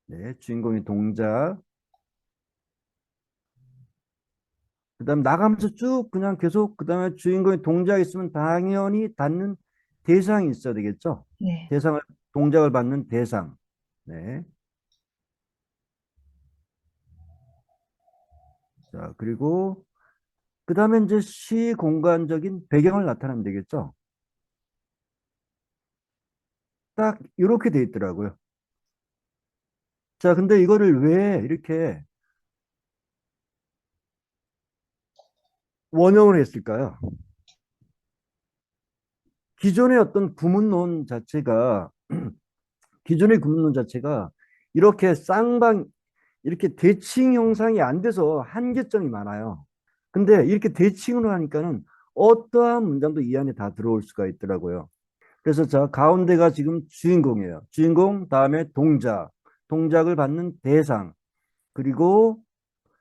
네, 주인공이 동작, 그 다음 나가면서 쭉 그냥 계속 그 다음에 주인공의 동작이 있으면 당연히 닿는 대상이 있어야 되겠죠. 네. 대상을 동작을 받는 대상. 네. 자, 그리고 그 다음에 이제 시공간적인 배경을 나타내면 되겠죠. 딱 이렇게 돼 있더라고요. 자, 근데 이거를 왜 이렇게 원형을 했을까요? 기존의 어떤 구문론 자체가 기존의 구문론 자체가 이렇게 쌍방 이렇게 대칭 형상이 안 돼서 한계점이 많아요. 근데 이렇게 대칭으로 하니까는 어떠한 문장도 이 안에 다 들어올 수가 있더라고요. 그래서 자, 가운데가 지금 주인공이에요. 주인공, 다음에 동작, 동작을 받는 대상, 그리고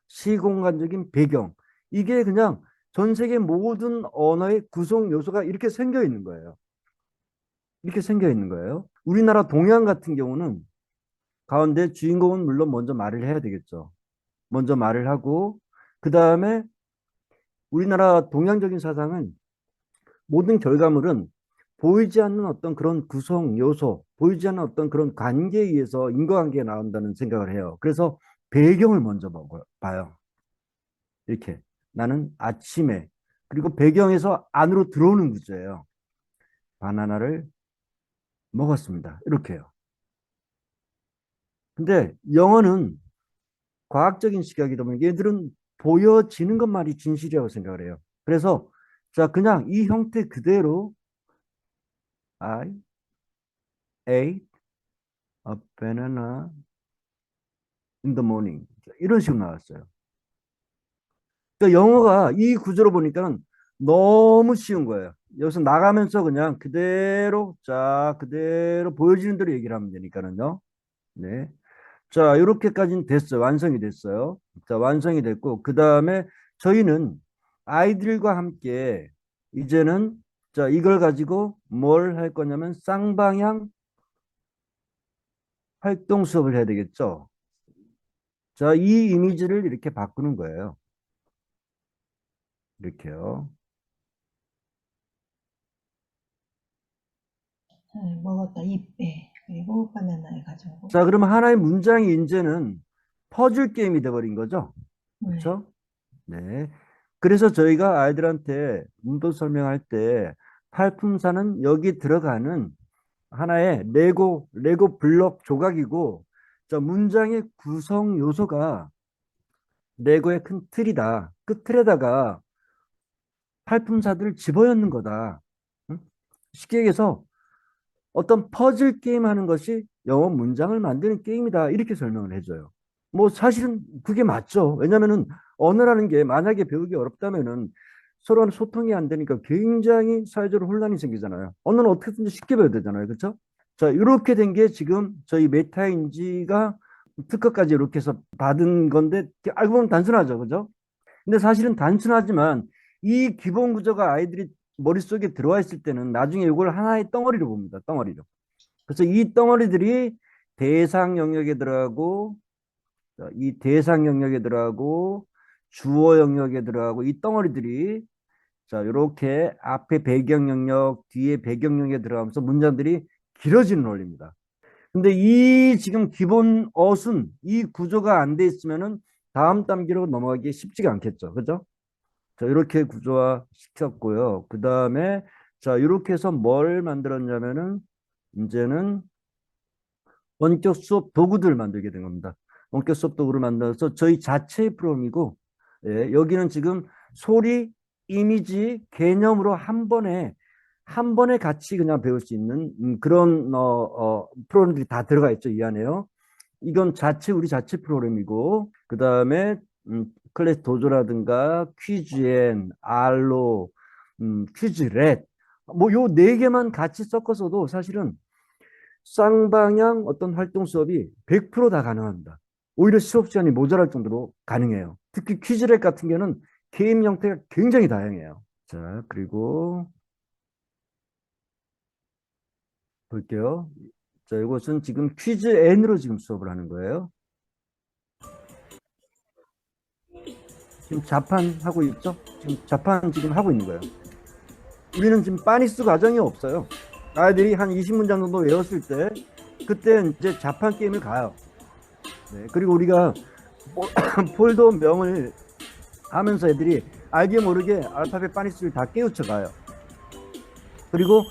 시공간적인 배경. 이게 그냥 전 세계 모든 언어의 구성 요소가 이렇게 생겨 있는 거예요. 이렇게 생겨 있는 거예요. 우리나라 동양 같은 경우는 가운데 주인공은 물론 먼저 말을 해야 되겠죠. 먼저 말을 하고, 그 다음에 우리나라 동양적인 사상은 모든 결과물은 보이지 않는 어떤 그런 구성 요소, 보이지 않는 어떤 그런 관계에 의해서 인과관계가 나온다는 생각을 해요. 그래서 배경을 먼저 봐요. 이렇게. 나는 아침에, 그리고 배경에서 안으로 들어오는 구조예요. 바나나를 먹었습니다. 이렇게요. 근데 영어는 과학적인 시각이다 보니 얘들은 보여지는 것만이 진실이라고 생각을 해요. 그래서 자, 그냥 이 형태 그대로 I ate a banana in the morning. 이런 식으로 나왔어요. 그러니까 영어가 이 구조로 보니까는 너무 쉬운 거예요. 여기서 나가면서 그냥 그대로 자, 그대로 보여지는 대로 얘기를 하면 되니까는요. 네. 자, 이렇게까지는 됐어요. 완성이 됐어요. 자, 완성이 됐고, 그 다음에 저희는 아이들과 함께 이제는 자, 이걸 가지고 뭘 할 거냐면 쌍방향 활동 수업을 해야 되겠죠. 자, 이 이미지를 이렇게 바꾸는 거예요. 이렇게요. 먹었다, 입에. 그리고 바나나에 가져오고. 자, 그러면 하나의 문장이 이제는 퍼즐 게임이 돼버린 거죠. 그렇죠? 네. 그래서 저희가 아이들한테 문법 설명할 때 팔품사는 여기 들어가는 하나의 레고 블록 조각이고, 자, 문장의 구성 요소가 레고의 큰 틀이다. 그 틀에다가 팔품사들을 집어넣는 거다. 응? 쉽게 얘기해서 어떤 퍼즐 게임 하는 것이 영어 문장을 만드는 게임이다. 이렇게 설명을 해줘요. 뭐 사실은 그게 맞죠. 왜냐면은 언어라는 게 만약에 배우기 어렵다면은 서로 간 소통이 안 되니까 굉장히 사회적으로 혼란이 생기잖아요. 언어는 어떻게든지 쉽게 배워야 되잖아요. 그렇죠? 자, 이렇게 된 게 지금 저희 메타인지가 특허까지 이렇게 해서 받은 건데 알고 보면 단순하죠. 그죠? 근데 사실은 단순하지만 이 기본 구조가 아이들이 머릿속에 들어와 있을 때는 나중에 이걸 하나의 덩어리로 봅니다. 덩어리로. 그래서 이 덩어리들이 대상 영역에 들어가고, 이 대상 영역에 들어가고, 주어 영역에 들어가고, 이 덩어리들이 자, 이렇게 앞에 배경 영역, 뒤에 배경 영역에 들어가면서 문장들이 길어지는 원리입니다. 근데 이 지금 기본 어순, 이 구조가 안 돼 있으면은 다음 단계로 넘어가기 쉽지가 않겠죠. 그죠? 자, 이렇게 구조화 시켰고요. 그 다음에 자, 이렇게 해서 뭘 만들었냐면은 이제는 원격 수업 도구들을 만들게 된 겁니다. 원격 수업 도구를 만들어서 저희 자체의 프로그램이고, 예, 여기는 지금 소리, 이미지, 개념으로 한 번에 같이 그냥 배울 수 있는 그런 프로그램들이 다 들어가 있죠. 이 안에요. 이건 우리 자체 프로그램이고, 그 다음에 클래스 도조라든가 퀴즈엔, 알로, 퀴즈렛, 뭐 요 네 개만 같이 섞어서도 사실은 쌍방향 어떤 활동 수업이 100%다 가능합니다. 오히려 수업 시간이 모자랄 정도로 가능해요. 특히 퀴즈랩 같은 경우는 게임 형태가 굉장히 다양해요. 자, 그리고 볼게요. 자, 이것은 지금 퀴즈 N으로 지금 수업을 하는 거예요. 지금 자판 하고 있죠? 지금 자판 지금 하고 있는 거예요. 우리는 지금 빠니스 과정이 없어요. 아이들이 한 20문장 정도 외웠을 때 그때 이제 자판 게임을 가요. 네, 그리고 우리가 폴더명을 하면서 애들이 알게 모르게 알파벳 빠니스를 다 깨우쳐 가요. 그리고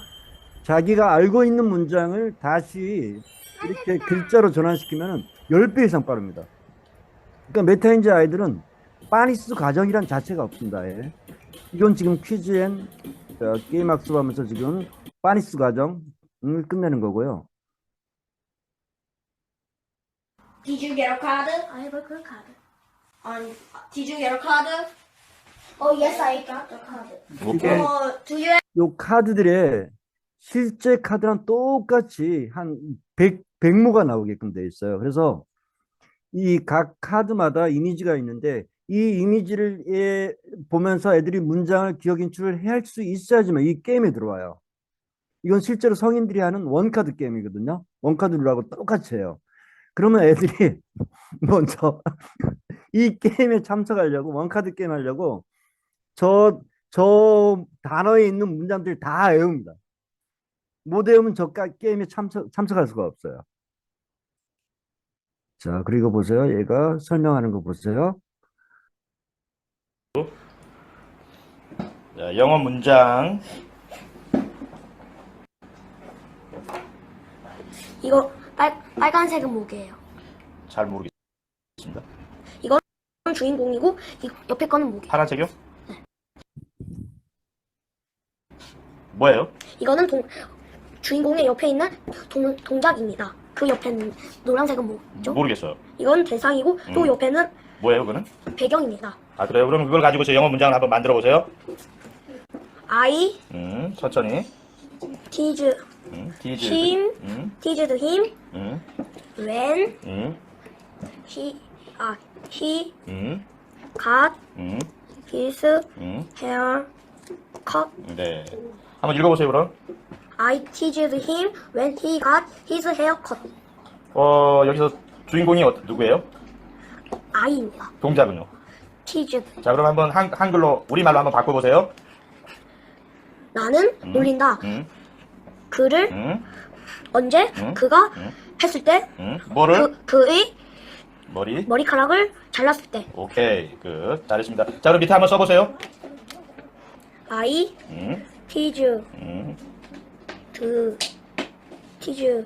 자기가 알고 있는 문장을 다시 이렇게 글자로 전환시키면 10배 이상 빠릅니다. 그러니까 메타인지 아이들은 빠니스 과정이란 자체가 없습니다. 예. 이건 지금 퀴즈 앤 게임 학습하면서 지금 빠니스 과정을 끝내는 거고요. Did you get a card? I have a good card. Did you get a card? Oh, yes, I got the card. 오케이. Do you 요 카드들의 실제 카드랑 똑같이 한 100모가 나오게끔 돼 있어요. 그래서 이 각 카드마다 이미지가 있는데 이 이미지를 보면서 애들이 문장을 기억 인출을 해야 할 수 있어야지만 이 게임에 들어와요. 이건 실제로 성인들이 하는 원카드 게임이거든요. 원카드 룰하고 똑같이 해요. 그러면 애들이 먼저 이 게임에 참석하려고 원카드 게임 하려고 저 단어에 있는 문장들 다 외웁니다. 못 외우면 저 게임에 참석할 수가 없어요. 자, 그리고 보세요. 얘가 설명하는 거 보세요. 자, 영어 문장. 이거 빨간색은 뭐게요? 잘 모르겠습니다. 이건 주인공이고 이 옆에 거는 뭐게요? 파란색이요? 뭐예요? 이거는 주인공의 옆에 있는 동작입니다. 그 옆에는 노란색은 뭐죠? 모르겠어요. 이건 대상이고 또 옆에는 뭐예요, 그거는? 배경입니다. 아, 그래요? 그럼 그걸 가지고 저 영어 문장을 한번 만들어 보세요. I 천천히. tease teased. him, teased him when he got his hair cut. 네. 한번 읽어보세요, 그럼. I teased him when he got his hair cut. 여기서 주인공이 누구예요? I입니다. 동작은요? teased. 자, 그럼 한번 한글로 우리말로 한번 바꿔보세요. 나는 놀린다. 그를 언제 그가 했을 때 뭐를? 그의 머리카락을 잘랐을 때. 오케이, 끝. 잘했습니다. 자, 그럼 밑에 한번 써보세요. I tease to him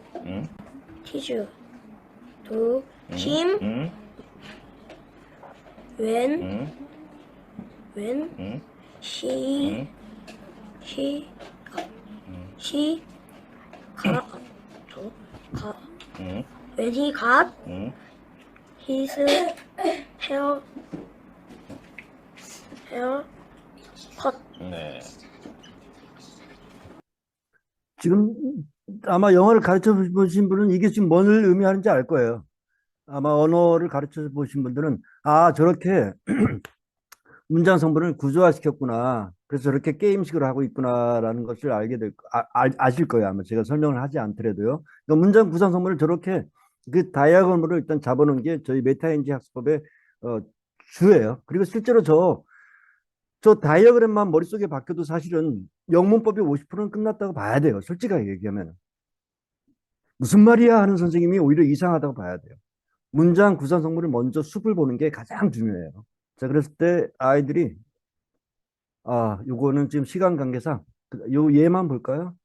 when he when he got his hair cut. 네. 지금 아마 영어를 가르쳐 보신 분은 이게 지금 뭘 의미하는지 알 거예요. 아마 언어를 가르쳐 보신 분들은 아, 저렇게 문장 성분을 구조화시켰구나. 그래서 저렇게 게임식으로 하고 있구나라는 것을 아실 거예요. 아마 제가 설명을 하지 않더라도요. 그러니까 문장 구성 성분을 저렇게 그 다이아그램으로 일단 잡아놓은 게 저희 메타인지 학습법의 주예요. 그리고 실제로 저 다이어그램만 머릿속에 박혀도 사실은 영문법이 50%는 끝났다고 봐야 돼요. 솔직하게 얘기하면. 무슨 말이야 하는 선생님이 오히려 이상하다고 봐야 돼요. 문장 구성 성분을 먼저 숲을 보는 게 가장 중요해요. 자, 그랬을 때 아이들이 요거는 지금 시간 관계상 요 얘만 볼까요?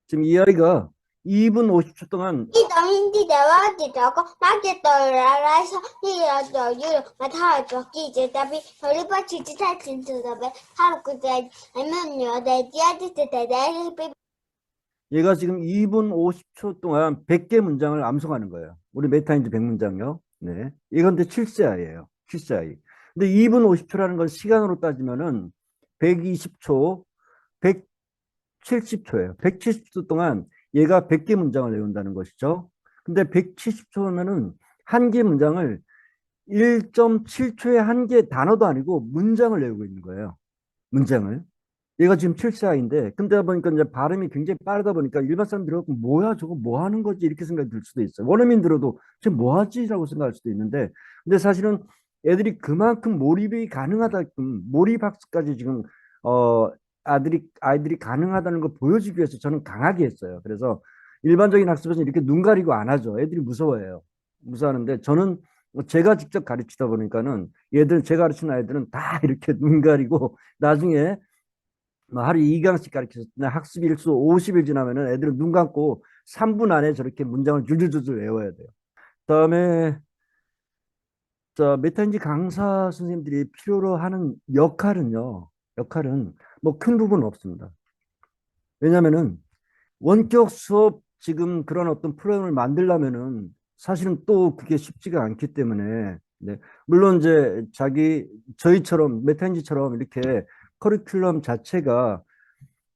지금 이 아이가 2분 50초 동안 Hindi dapat dito ako magtuturo sa niyo matahagok dito tapi halipat dito sa tintudabe 하루까지 아니면요 대디아디테데 얘가 지금 2분 50초 동안 100개 문장을 암송하는 거예요. 우리 메타인지 100문장요. 네. 이건데 7세 아이예요. 7세 아이. 근데 2분 50초라는 건 시간으로 따지면은 120초, 170초예요. 170초 동안 얘가 100개 문장을 외운다는 것이죠. 근데 170초면은 한 개 문장을 1.7초에 한 개 단어도 아니고 문장을 외우고 있는 거예요. 문장을. 얘가 지금 7사인데, 근데 보니까 이제 발음이 굉장히 빠르다 보니까 일반 사람 들어도 뭐야, 저거 뭐 하는 거지? 이렇게 생각이 들 수도 있어요. 원어민 들어도 지금 뭐 하지? 라고 생각할 수도 있는데, 근데 사실은 애들이 그만큼 몰입이 가능하다끔, 몰입 학습까지 지금, 아이들이 가능하다는 걸 보여주기 위해서 저는 강하게 했어요. 그래서 일반적인 학습에서는 이렇게 눈 가리고 안 하죠. 애들이 무서워해요. 무서워하는데 저는 제가 직접 가르치다 보니까는 제가 가르치는 아이들은 다 이렇게 눈 가리고 나중에 뭐 하루 2강씩 가르쳤을 때 학습 일수 50일 지나면은 애들은 눈 감고 3분 안에 저렇게 문장을 줄줄줄 외워야 돼요. 그다음에 메타인지 강사 선생님들이 필요로 하는 역할은 뭐 큰 부분은 없습니다. 왜냐면은 원격 수업 지금 그런 어떤 프로그램을 만들려면은 사실은 또 그게 쉽지가 않기 때문에 네. 물론 이제 저희처럼 메타인지처럼 이렇게 커리큘럼 자체가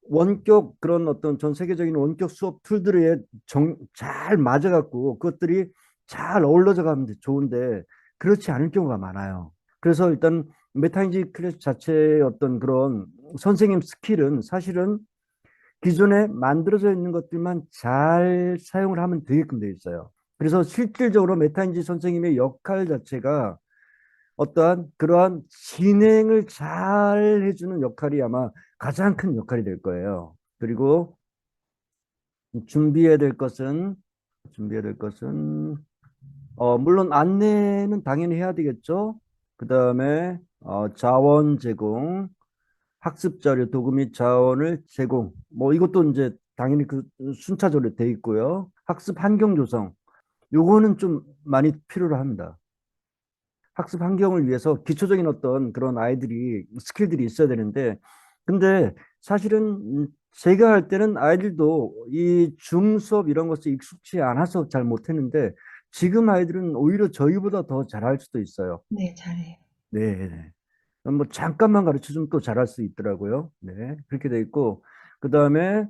원격 그런 어떤 전 세계적인 원격 수업 툴들에 잘 맞아갖고 그것들이 잘 어우러져 가면 좋은데 그렇지 않을 경우가 많아요. 그래서 일단 메타인지 클래스 자체의 어떤 그런 선생님 스킬은 사실은 기존에 만들어져 있는 것들만 잘 사용을 하면 되게끔 돼 있어요. 그래서 실질적으로 메타인지 선생님의 역할 자체가 어떠한 그러한 진행을 잘 해주는 역할이 아마 가장 큰 역할이 될 거예요. 그리고 준비해야 될 것은 물론 안내는 당연히 해야 되겠죠. 그 다음에 자원 제공, 학습 자료, 도구 및 자원을 제공. 뭐 이것도 이제 당연히 그 순차적으로 돼 있고요. 학습 환경 조성. 요거는 좀 많이 필요로 합니다. 학습 환경을 위해서 기초적인 어떤 그런 스킬들이 있어야 되는데, 근데 사실은 제가 할 때는 아이들도 이 줌 수업 이런 것에 익숙치 않아서 잘 못했는데, 지금 아이들은 오히려 저희보다 더 잘할 수도 있어요. 네, 잘해요. 네. 뭐 잠깐만 가르쳐 주면 또 잘할 수 있더라고요. 네. 그렇게 돼 있고, 그 다음에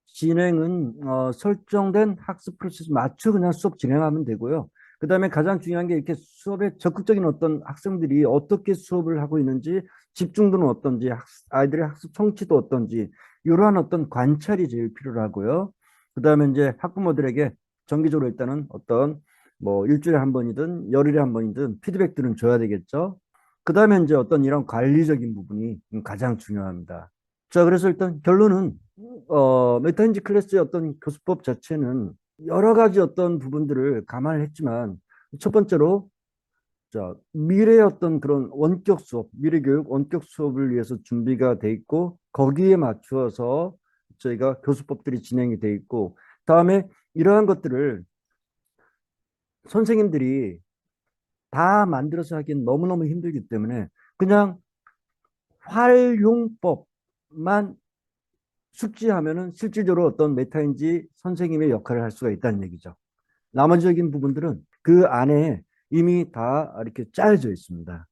진행은 설정된 학습 프로세스 맞춰 그냥 수업 진행하면 되고요. 그 다음에 가장 중요한 게 이렇게 수업에 적극적인 어떤 학생들이 어떻게 수업을 하고 있는지, 집중도는 어떤지, 아이들의 학습 성취도 어떤지, 이러한 어떤 관찰이 제일 필요하고요. 그 다음에 이제 학부모들에게 정기적으로 일단은 어떤 뭐 일주일에 한 번이든 열흘에 한 번이든 피드백들은 줘야 되겠죠. 그 다음에 이제 어떤 이런 관리적인 부분이 가장 중요합니다. 자, 그래서 일단 결론은 메타인지 클래스의 어떤 교수법 자체는 여러 가지 어떤 부분들을 감안을 했지만 첫 번째로 미래의 어떤 그런 원격 수업, 미래 교육 원격 수업을 위해서 준비가 돼 있고 거기에 맞추어서 저희가 교수법들이 진행이 돼 있고 다음에 이러한 것들을 선생님들이 다 만들어서 하기엔 너무너무 힘들기 때문에 그냥 활용법만 숙지하면은 실질적으로 어떤 메타인지 선생님의 역할을 할 수가 있다는 얘기죠. 나머지적인 부분들은 그 안에 이미 다 이렇게 짜여져 있습니다.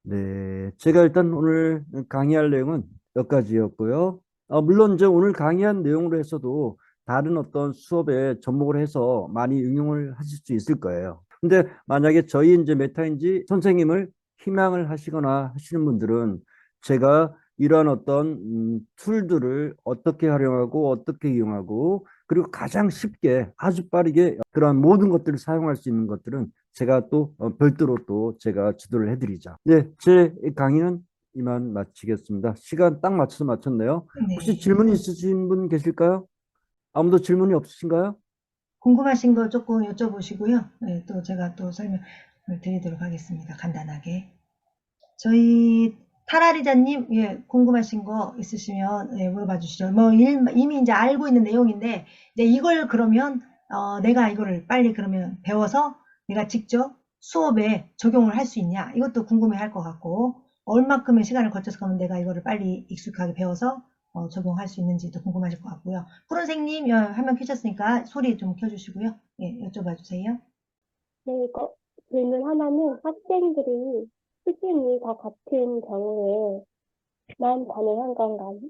네, 제가 일단 오늘 강의할 내용은 몇 가지였고요. 물론 이제 오늘 강의한 내용으로 해서도 다른 어떤 수업에 접목을 해서 많이 응용을 하실 수 있을 거예요. 근데 만약에 저희 이제 메타인지 선생님을 희망을 하시거나 하시는 분들은 제가 이러한 어떤 툴들을 어떻게 활용하고 어떻게 이용하고 그리고 가장 쉽게 아주 빠르게 그러한 모든 것들을 사용할 수 있는 것들은 제가 또 별도로 또 제가 지도를 해드리죠. 네, 제 강의는 이만 마치겠습니다. 시간 딱 맞춰서 마쳤네요. 혹시 질문 있으신 분 계실까요? 아무도 질문이 없으신가요? 궁금하신 거 조금 여쭤보시고요. 네, 또 제가 또 설명을 드리도록 하겠습니다. 간단하게. 저희 타라리자님, 예, 궁금하신 거 있으시면 예, 물어봐 주시죠. 뭐 이미 이제 알고 있는 내용인데 이제 이걸 그러면 내가 이거를 빨리 그러면 배워서 내가 직접 수업에 적용을 할 수 있냐? 이것도 궁금해 할 것 같고 얼마큼의 시간을 거쳐서 그러면 내가 이거를 빨리 익숙하게 배워서 적용할 수 있는지도 궁금하실 것 같고요. 푸른생님 한 명 켜셨으니까 소리 좀 켜주시고요. 예, 여쭤봐 주세요. 네, 이거 질문 하나는 학생들이 수준이 다 같은 경우에만 가능한 건가요?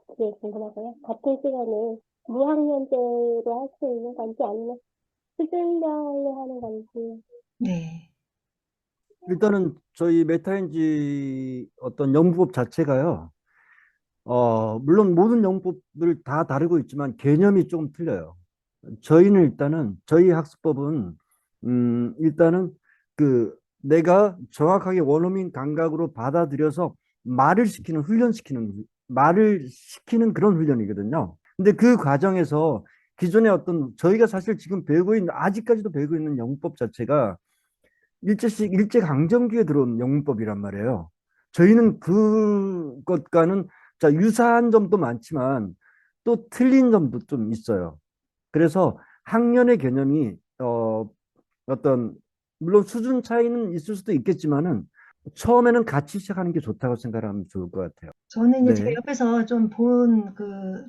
그게 궁금하고요. 같은 시간에 무학년제로 할 수 있는 건지 아니면 수준별로 하는 건지. 네. 일단은 저희 메타인지 어떤 연구법 자체가요. 물론 모든 연구법들 다 다르고 있지만 개념이 조금 틀려요. 저희는 일단은 저희 학습법은 일단은 그 내가 정확하게 원어민 감각으로 받아들여서 말을 시키는 그런 훈련이거든요. 근데 그 과정에서 기존의 어떤 저희가 사실 지금 아직까지도 배우고 있는 영문법 자체가 일제 강점기에 들어온 영문법이란 말이에요. 저희는 그것과는 자, 유사한 점도 많지만 또 틀린 점도 좀 있어요. 그래서 학년의 개념이 어떤 물론 수준 차이는 있을 수도 있겠지만은 처음에는 같이 시작하는 게 좋다고 생각하면 좋을 것 같아요. 저는 이제 제가 네. 옆에서 좀 본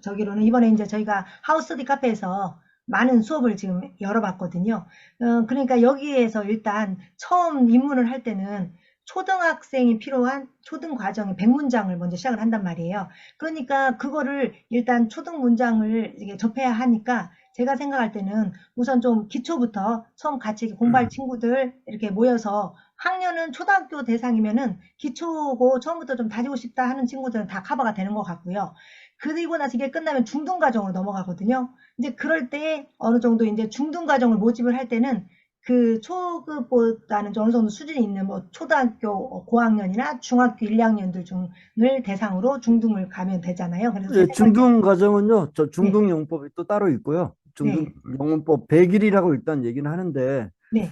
저기로는 이번에 이제 저희가 하우스터디 카페에서 많은 수업을 지금 열어봤거든요. 그러니까 여기에서 일단 처음 입문을 할 때는 초등학생이 필요한 초등 과정의 100문장을 먼저 시작을 한단 말이에요. 그러니까 그거를 일단 초등 문장을 이게 접해야 하니까 제가 생각할 때는 우선 좀 기초부터 처음 같이 공부할 친구들 이렇게 모여서 학년은 초등학교 대상이면은 기초고 처음부터 좀 다지고 싶다 하는 친구들은 다 커버가 되는 것 같고요. 그리고 나서 이게 끝나면 중등 과정으로 넘어가거든요. 이제 그럴 때 어느 정도 이제 중등 과정을 모집을 할 때는 그 초급보다는 좀 어느 정도 수준이 있는 뭐 초등학교 고학년이나 중학교 1, 2학년들 중을 대상으로 중등을 가면 되잖아요. 그래서 제 예, 생각에 중등 과정은요, 저 네, 중등 영문법이 또 따로 있고요. 중등 네, 영문법 100일이라고 일단 얘기는 하는데, 네,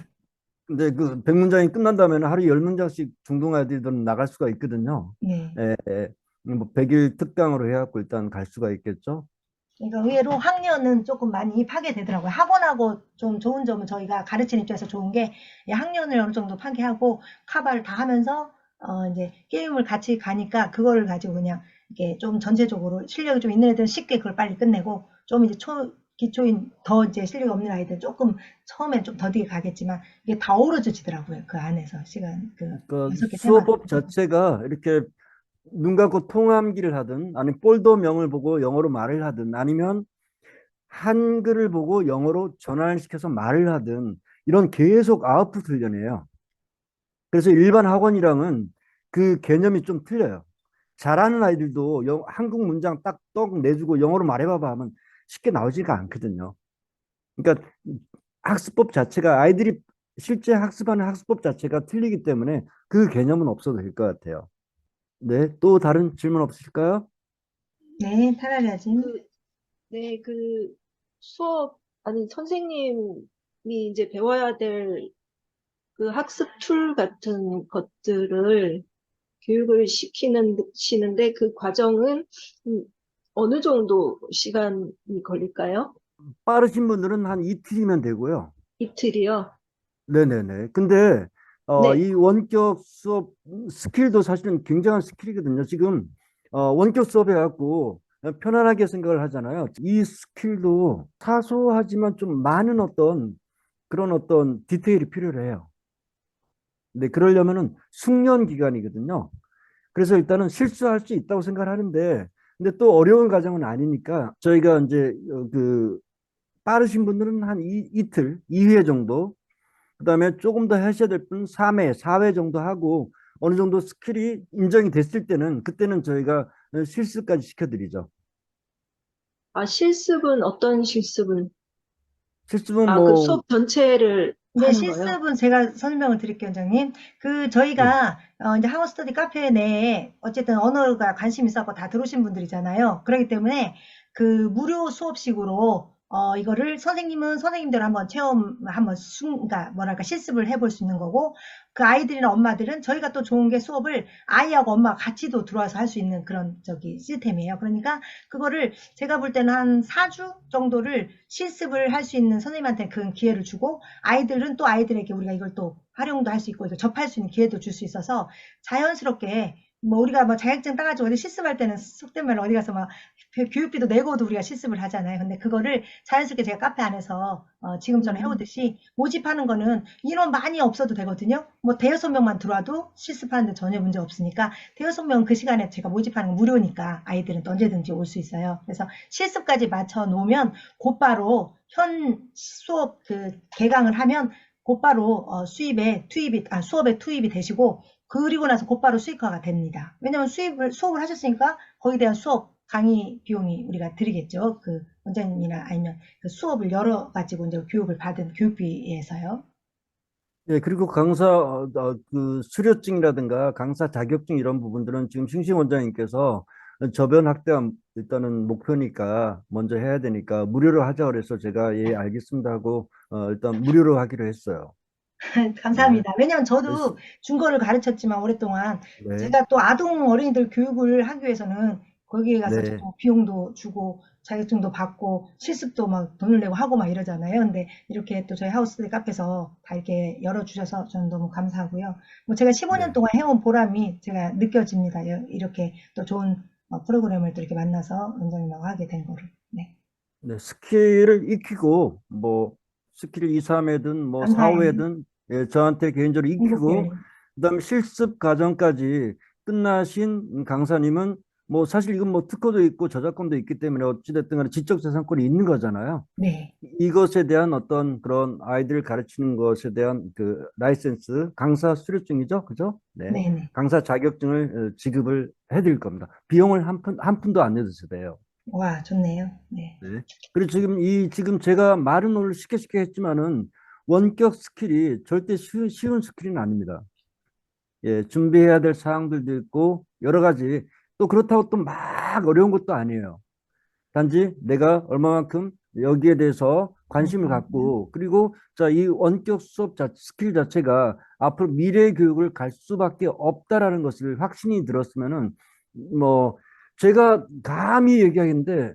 근데 그 100문장이 끝난다면 하루 10문장씩 중등 아이들은 나갈 수가 있거든요. 네. 뭐 100일 특강으로 해갖고 일단 갈 수가 있겠죠. 그러니까 의외로 학년은 조금 많이 파괴되더라고요. 학원하고 좀 좋은 점은 저희가 가르치는 입장에서 좋은 게 학년을 어느 정도 파괴하고 카바를 다 하면서 이제 게임을 같이 가니까 그거를 가지고 그냥 이렇게 좀 전체적으로 실력이 좀 있는 애들은 쉽게 그걸 빨리 끝내고 좀 이제 기초인 더 이제 실력이 없는 아이들은 조금 처음엔 좀 더디게 가겠지만 이게 다 어우러져지더라고요. 그 안에서 시간 그 6개 테마. 수어법 자체가 이렇게 눈 감고 통함기를 하든 아니면 폴더명을 보고 영어로 말을 하든 아니면 한글을 보고 영어로 전환을 시켜서 말을 하든 이런 계속 아웃풋 훈련이에요. 그래서 일반 학원이랑은 그 개념이 좀 틀려요. 잘하는 아이들도 한국 문장 딱 떡 내주고 영어로 말해봐봐 하면 쉽게 나오지가 않거든요. 그러니까 학습법 자체가 아이들이 실제 학습하는 학습법 자체가 틀리기 때문에 그 개념은 없어도 될 것 같아요. 네, 또 다른 질문 없으실까요? 네, 타라리아진. 네, 그 수업, 아니, 선생님이 이제 배워야 될 그 학습 툴 같은 것들을 교육을 시키는데 그 과정은 어느 정도 시간이 걸릴까요? 빠르신 분들은 한 이틀이면 되고요. 이틀이요? 네네네. 근데 네. 이 원격 수업 스킬도 사실은 굉장한 스킬이거든요. 지금 원격 수업 해갖고 편안하게 생각을 하잖아요. 이 스킬도 사소하지만 좀 많은 그런 어떤 디테일이 필요해요. 근데 그러려면은 숙련 기간이거든요. 그래서 일단은 실수할 수 있다고 생각을 하는데, 근데 또 어려운 과정은 아니니까 저희가 이제 그 빠르신 분들은 한 이틀, 2회 정도, 그다음에 조금 더 하셔야 될 분은 3회, 4회 정도 하고 어느 정도 스킬이 인정이 됐을 때는 그때는 저희가 실습까지 시켜드리죠. 아, 실습은 어떤 실습을? 실습은 아, 그 수업 전체를 네, 하는 거예요? 실습은 제가 설명을 드릴게요, 원장님. 저희가 이제 하우스터디 카페 내에 어쨌든 언어가 관심 있어서 다 들어오신 분들이잖아요. 그렇기 때문에 그 무료 수업식으로 이거를 선생님은 선생님대로 한번 그러니까 뭐랄까 실습을 해볼 수 있는 거고 그 아이들이나 엄마들은 저희가 또 좋은 게 수업을 아이하고 엄마가 같이도 들어와서 할 수 있는 그런 시스템이에요. 그러니까 그거를 제가 볼 때는 한 4주 정도를 실습을 할 수 있는 선생님한테 그 기회를 주고 아이들은 또 아이들에게 우리가 이걸 또 활용도 할 수 있고 접할 수 있는 기회도 줄 수 있어서 자연스럽게 뭐 우리가 뭐 자격증 따가지고 어디 실습할 때는 속된 말로 어디 가서 막 교육비도 내고도 우리가 실습을 하잖아요. 근데 그거를 자연스럽게 제가 카페 안에서 지금처럼 해오듯이 모집하는 거는 인원 많이 없어도 되거든요. 뭐 대여섯 명만 들어와도 실습하는데 전혀 문제 없으니까 대여섯 명 그 시간에 제가 모집하는 건 무료니까 아이들은 또 언제든지 올 수 있어요. 그래서 실습까지 맞춰 놓으면 곧바로 현 수업 개강을 하면 곧바로 수업에 투입이 되시고 그리고 나서 곧바로 수익화가 됩니다. 왜냐하면 수업을 하셨으니까 거기에 대한 수업 강의 비용이 우리가 드리겠죠. 그 원장님이나 아니면 그 수업을 열어가지고 이제 교육을 받은 교육비에서요. 예, 그리고 강사 그 수료증이라든가 강사 자격증 이런 부분들은 지금 싱싱 원장님께서 저변 확대가 일단은 목표니까 먼저 해야 되니까 무료로 하자 그래서 제가 예 알겠습니다 하고 일단 무료로 하기로 했어요. 감사합니다. 왜냐면 저도 중고를 가르쳤지만 오랫동안 네. 제가 또 아동 어린이들 교육을 하기 위해서는 거기에 가서 네. 저도 비용도 주고 자격증도 받고 실습도 막 돈을 내고 하고 막 이러잖아요. 근데 이렇게 또 저희 하우스들 카페에서 다 이렇게 열어주셔서 저는 너무 감사하고요. 뭐 제가 15년 동안 해온 보람이 제가 느껴집니다. 이렇게 또 좋은 프로그램을 또 이렇게 만나서 원장님하고 하게 된 거를. 네. 네, 스킬을 익히고 뭐 스킬 2, 3회든 뭐 감사해요. 4회든 예, 저한테 개인적으로 익히고 그다음에 실습 과정까지 끝나신 강사님은 뭐 사실 이건 뭐 특허도 있고 저작권도 있기 때문에 어찌됐든 간에 지적재산권이 있는 거잖아요. 네. 이것에 대한 어떤 그런 아이들을 가르치는 것에 대한 그 라이센스, 강사 수료증이죠, 그죠? 네. 네네. 강사 자격증을 지급을 해드릴 겁니다. 비용을 한 푼도 안 내주셔도 돼요. 와, 좋네요. 네. 네. 그리고 지금 제가 말은 오늘 쉽게 했지만은 원격 스킬이 절대 쉬운 스킬은 아닙니다. 예, 준비해야 될 사항들도 있고 여러 가지 또 그렇다고 또 막 어려운 것도 아니에요. 단지 내가 얼마만큼 여기에 대해서 관심을 갖고 그리고 자, 이 원격 수업 스킬 자체가 앞으로 미래 교육을 갈 수밖에 없다라는 것을 확신이 들었으면은 뭐 제가 감히 얘기하겠는데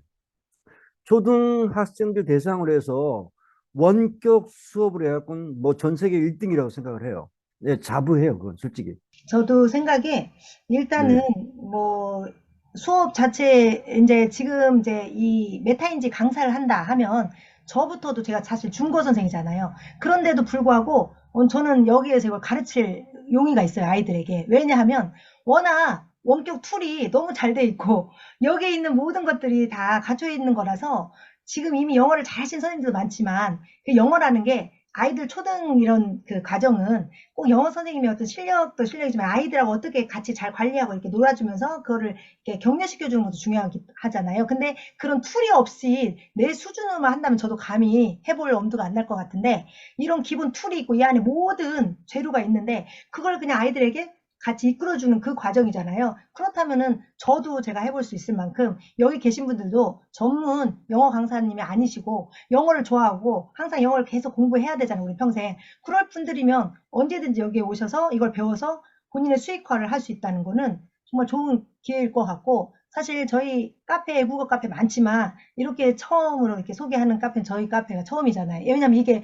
초등학생들 대상으로 해서 원격 수업을 해갖고는 뭐 전 세계 1등이라고 생각을 해요. 네, 자부해요, 그건 솔직히. 저도 생각에 일단은 네. 뭐 수업 자체 지금 이 메타인지 강사를 한다 하면 저부터도 제가 사실 중고 선생이잖아요. 그런데도 불구하고 저는 여기에서 이걸 가르칠 용의가 있어요, 아이들에게. 왜냐하면 워낙 원격 툴이 너무 잘 돼 있고 여기에 있는 모든 것들이 다 갖춰 있는 거라서 지금 이미 영어를 잘하신 선생님들도 많지만 그 영어라는 게 아이들 초등 이런 그 과정은 꼭 영어 선생님의 어떤 실력도 실력이지만 아이들하고 어떻게 같이 잘 관리하고 이렇게 놀아주면서 그거를 이렇게 격려시켜 주는 것도 중요하잖아요. 근데 그런 툴이 없이 내 수준으로만 한다면 저도 감히 해볼 엄두가 안 날 것 같은데 이런 기본 툴이 있고 이 안에 모든 재료가 있는데 그걸 그냥 아이들에게 같이 이끌어주는 그 과정이잖아요. 그렇다면은 저도 제가 해볼 수 있을 만큼 여기 계신 분들도 전문 영어 강사님이 아니시고 영어를 좋아하고 항상 영어를 계속 공부해야 되잖아요. 우리 평생. 그럴 분들이면 언제든지 여기에 오셔서 이걸 배워서 본인의 수익화를 할 수 있다는 거는 정말 좋은 기회일 것 같고 사실 저희 카페, 국어 카페 많지만 이렇게 처음으로 이렇게 소개하는 카페는 저희 카페가 처음이잖아요. 왜냐면 이게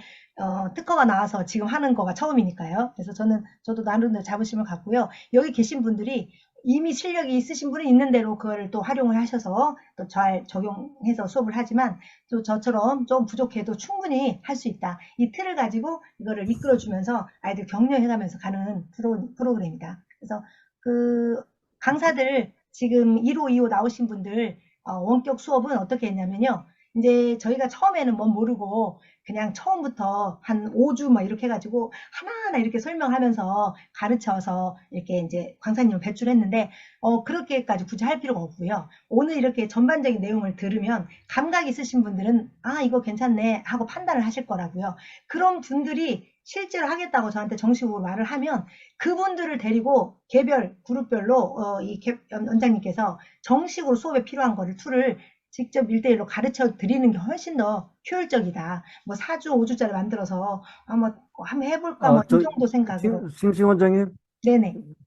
특허가 나와서 지금 하는 거가 처음이니까요. 그래서 저도 나름대로 자부심을 갖고요. 여기 계신 분들이 이미 실력이 있으신 분은 있는 대로 그걸 또 활용을 하셔서 또 잘 적용해서 수업을 하지만 또 저처럼 좀 부족해도 충분히 할 수 있다. 이 틀을 가지고 이거를 이끌어주면서 아이들 격려해가면서 가는 프로그램이다. 그래서 그 강사들 지금 1호, 2호 나오신 분들 원격 수업은 어떻게 했냐면요. 이제 저희가 처음에는 뭐 모르고 그냥 처음부터 한 5주 막 이렇게 해가지고 하나하나 이렇게 설명하면서 가르쳐서 이렇게 이제 강사님을 배출했는데 그렇게까지 굳이 할 필요가 없고요. 오늘 이렇게 전반적인 내용을 들으면 감각 있으신 분들은 아 이거 괜찮네 하고 판단을 하실 거라고요. 그런 분들이 실제로 하겠다고 저한테 정식으로 말을 하면 그분들을 데리고 개별 그룹별로 이 원장님께서 정식으로 수업에 필요한 거를 툴을 직접 1대1로 가르쳐 드리는 게 훨씬 더 효율적이다. 뭐 4주, 5주짜리 만들어서 한번 해볼까 뭐 이 정도 생각으로. 싱싱 원장님. 네네.